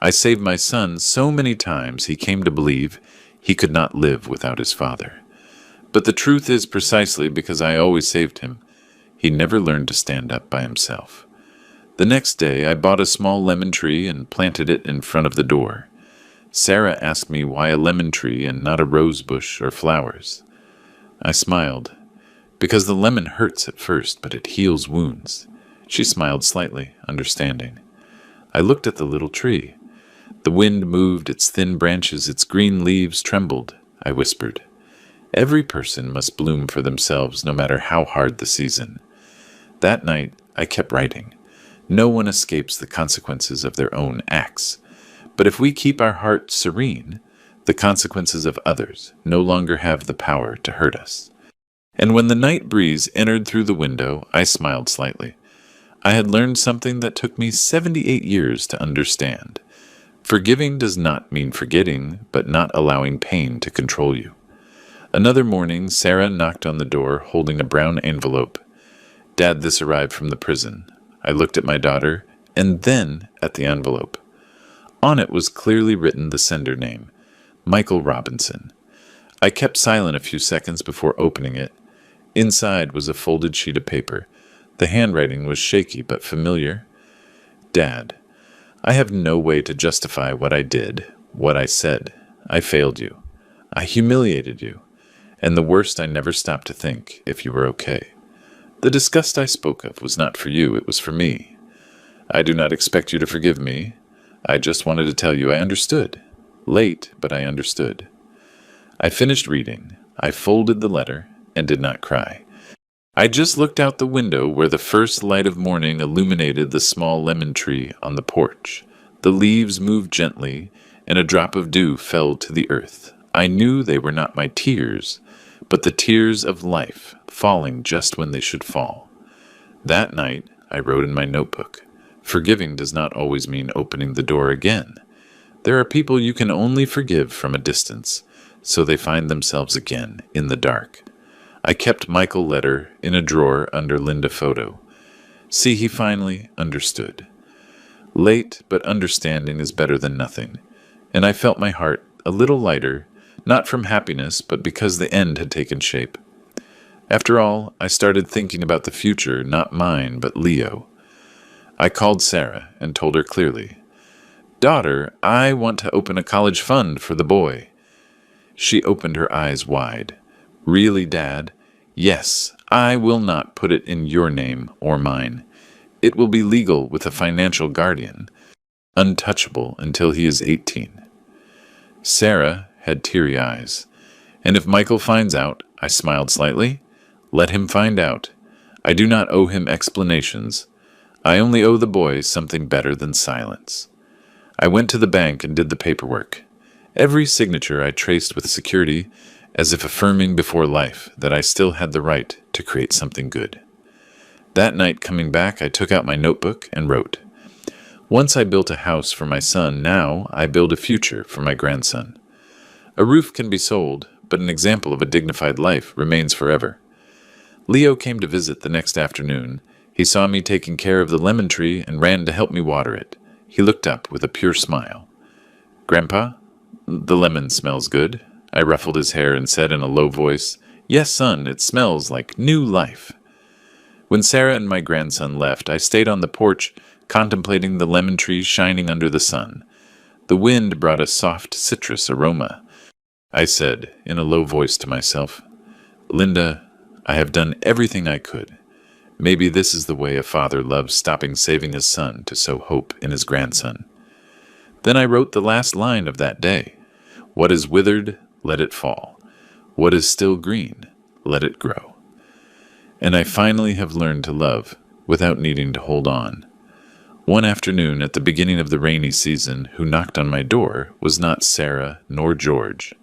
"I saved my son so many times he came to believe he could not live without his father. But the truth is precisely because I always saved him, he never learned to stand up by himself." The next day, I bought a small lemon tree and planted it in front of the door. Sarah asked me why a lemon tree and not a rose bush or flowers. I smiled. "Because the lemon hurts at first, but it heals wounds." She smiled slightly, understanding. I looked at the little tree. The wind moved its thin branches, its green leaves trembled. I whispered, "Every person must bloom for themselves, no matter how hard the season." That night, I kept writing. No one escapes the consequences of their own acts. But if we keep our heart serene, the consequences of others no longer have the power to hurt us. And when the night breeze entered through the window, I smiled slightly. I had learned something that took me 78 years to understand. Forgiving does not mean forgetting, but not allowing pain to control you. Another morning, Sarah knocked on the door, holding a brown envelope. "Dad, this arrived from the prison." I looked at my daughter, and then at the envelope. On it was clearly written the sender name, Michael Robinson. I kept silent a few seconds before opening it. Inside was a folded sheet of paper. The handwriting was shaky but familiar. "Dad, I have no way to justify what I did, what I said. I failed you. I humiliated you. And the worst, I never stopped to think if you were okay. The disgust I spoke of was not for you, it was for me. I do not expect you to forgive me. I just wanted to tell you I understood. Late, but I understood." I finished reading. I folded the letter and did not cry. I just looked out the window where the first light of morning illuminated the small lemon tree on the porch. The leaves moved gently, and a drop of dew fell to the earth. I knew they were not my tears, but the tears of life falling just when they should fall. That night, I wrote in my notebook, "Forgiving does not always mean opening the door again. There are people you can only forgive from a distance, so they find themselves again in the dark." I kept Michael's letter in a drawer under Linda photo. See, he finally understood. Late, but understanding is better than nothing, and I felt my heart a little lighter, not from happiness, but because the end had taken shape. After all, I started thinking about the future, not mine, but Leo. I called Sarah and told her clearly, "Daughter, I want to open a college fund for the boy." She opened her eyes wide. "Really, Dad?" "Yes, I will not put it in your name or mine. It will be legal with a financial guardian, untouchable until he is 18. Sarah had teary eyes. "And if Michael finds out," I smiled slightly, "let him find out. I do not owe him explanations. I only owe the boy something better than silence." I went to the bank and did the paperwork. Every signature I traced with security, as if affirming before life that I still had the right to create something good. That night coming back, I took out my notebook and wrote, "Once I built a house for my son, now I build a future for my grandson. A roof can be sold, but an example of a dignified life remains forever." Leo came to visit the next afternoon. He saw me taking care of the lemon tree and ran to help me water it. He looked up with a pure smile. "Grandpa, the lemon smells good." I ruffled his hair and said in a low voice, "Yes, son, it smells like new life." When Sarah and my grandson left, I stayed on the porch, contemplating the lemon trees shining under the sun. The wind brought a soft citrus aroma. I said, in a low voice to myself, "Linda, I have done everything I could. Maybe this is the way a father loves stopping saving his son to sow hope in his grandson." Then I wrote the last line of that day. "What is withered, let it fall. What is still green, let it grow." And I finally have learned to love without needing to hold on. One afternoon at the beginning of the rainy season, who knocked on my door was not Sarah nor George,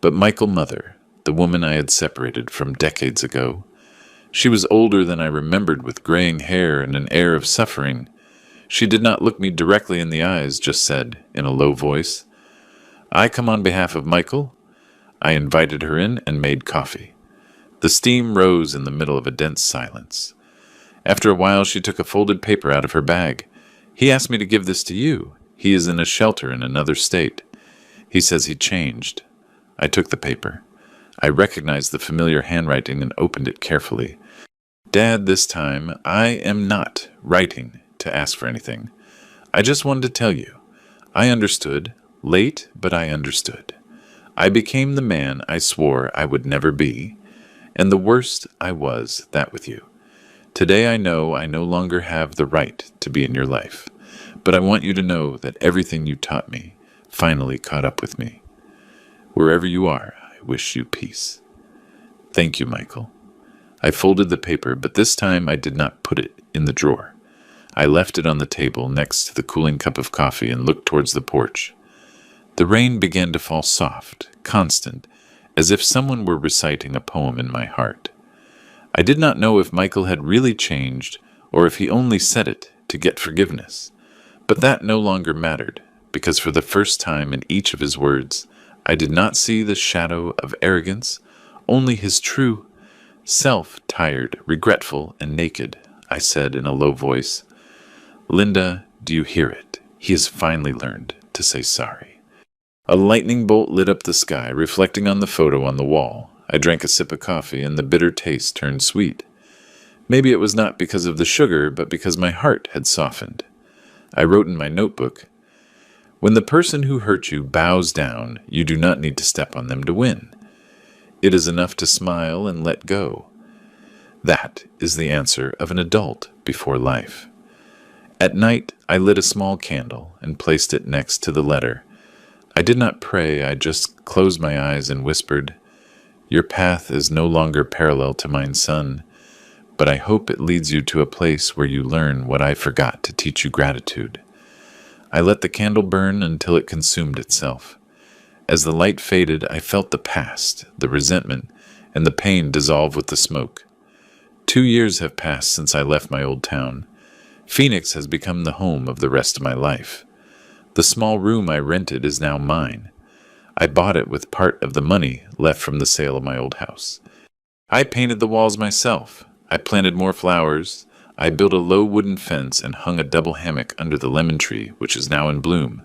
but Michael's mother, the woman I had separated from decades ago. She was older than I remembered, with graying hair and an air of suffering. She did not look me directly in the eyes, just said, in a low voice, "I come on behalf of Michael." I invited her in and made coffee. The steam rose in the middle of a dense silence. After a while, she took a folded paper out of her bag. "He asked me to give this to you. He is in a shelter in another state. He says he changed." I took the paper. I recognized the familiar handwriting and opened it carefully. "Dad, this time, I am not writing to ask for anything. I just wanted to tell you. I understood. Late, but I understood. I became the man I swore I would never be. And the worst I was, that with you. Today I know I no longer have the right to be in your life. But I want you to know that everything you taught me finally caught up with me. Wherever you are, I wish you peace. Thank you, Michael." I folded the paper, but this time I did not put it in the drawer. I left it on the table next to the cooling cup of coffee and looked towards the porch. The rain began to fall soft, constant, as if someone were reciting a poem in my heart. I did not know if Michael had really changed or if he only said it to get forgiveness. But that no longer mattered, because for the first time in each of his words, I did not see the shadow of arrogance, only his true self, tired, regretful, and naked. I said in a low voice, "Linda, do you hear it? He has finally learned to say sorry." A lightning bolt lit up the sky, reflecting on the photo on the wall. I drank a sip of coffee, and the bitter taste turned sweet. Maybe it was not because of the sugar, but because my heart had softened. I wrote in my notebook, "When the person who hurt you bows down, you do not need to step on them to win. It is enough to smile and let go. That is the answer of an adult before life." At night, I lit a small candle and placed it next to the letter. I did not pray, I just closed my eyes and whispered, "Your path is no longer parallel to mine, son, but I hope it leads you to a place where you learn what I forgot to teach you gratitude." I let the candle burn until it consumed itself. As the light faded, I felt the past, the resentment, and the pain dissolve with the smoke. 2 years have passed since I left my old town. Phoenix has become the home of the rest of my life. The small room I rented is now mine. I bought it with part of the money left from the sale of my old house. I painted the walls myself. I planted more flowers. I built a low wooden fence and hung a double hammock under the lemon tree, which is now in bloom.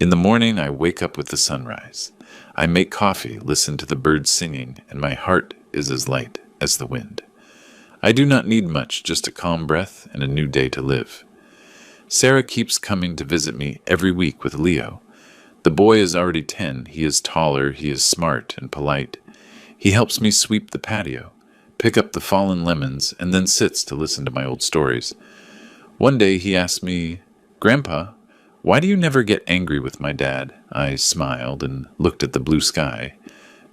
In the morning, I wake up with the sunrise. I make coffee, listen to the birds singing, and my heart is as light as the wind. I do not need much, just a calm breath and a new day to live. Sarah keeps coming to visit me every week with Leo. The boy is already 10. He is taller, he is smart and polite. He helps me sweep the patio, pick up the fallen lemons, and then sits to listen to my old stories. One day he asked me, "Grandpa, why do you never get angry with my dad?" I smiled and looked at the blue sky.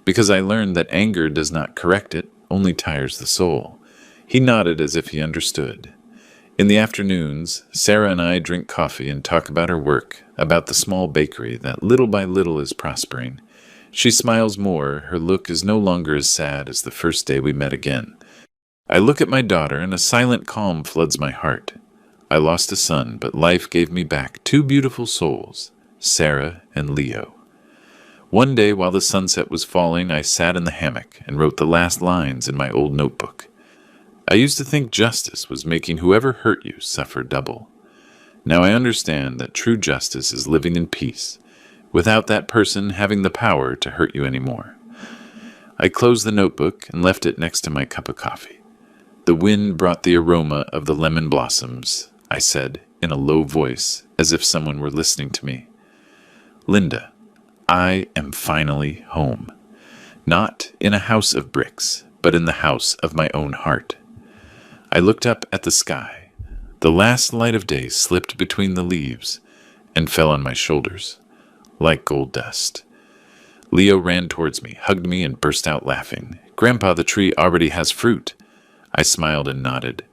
Because I learned that anger does not correct it, only tires the soul. He nodded as if he understood. In the afternoons, Sarah and I drink coffee and talk about her work, about the small bakery that little by little is prospering. She smiles more. Her look is no longer as sad as the first day we met again. I look at my daughter, and a silent calm floods my heart. I lost a son, but life gave me back 2 beautiful souls, Sarah and Leo. One day, while the sunset was falling, I sat in the hammock and wrote the last lines in my old notebook. I used to think justice was making whoever hurt you suffer double. Now I understand that true justice is living in peace, without that person having the power to hurt you anymore. I closed the notebook and left it next to my cup of coffee. The wind brought the aroma of the lemon blossoms, I said in a low voice, as if someone were listening to me. Linda, I am finally home. Not in a house of bricks, but in the house of my own heart. I looked up at the sky. The last light of day slipped between the leaves and fell on my shoulders, like gold dust. Leo ran towards me, hugged me, and burst out laughing. "Grandpa, the tree already has fruit." I smiled and nodded.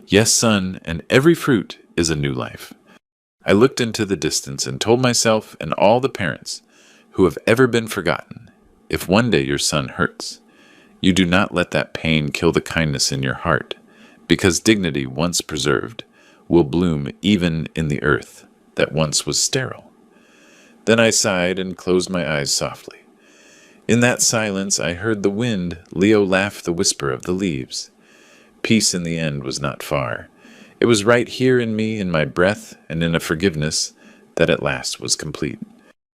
"Yes, son, and every fruit is a new life." I looked into the distance and told myself and all the parents who have ever been forgotten, if one day your son hurts, you do not let that pain kill the kindness in your heart, because dignity once preserved will bloom even in the earth that once was sterile. Then I sighed and closed my eyes softly. In that silence I heard the wind. Leo laughed the whisper of the leaves. Peace in the end was not far. It was right here in me, in my breath, and in a forgiveness that at last was complete.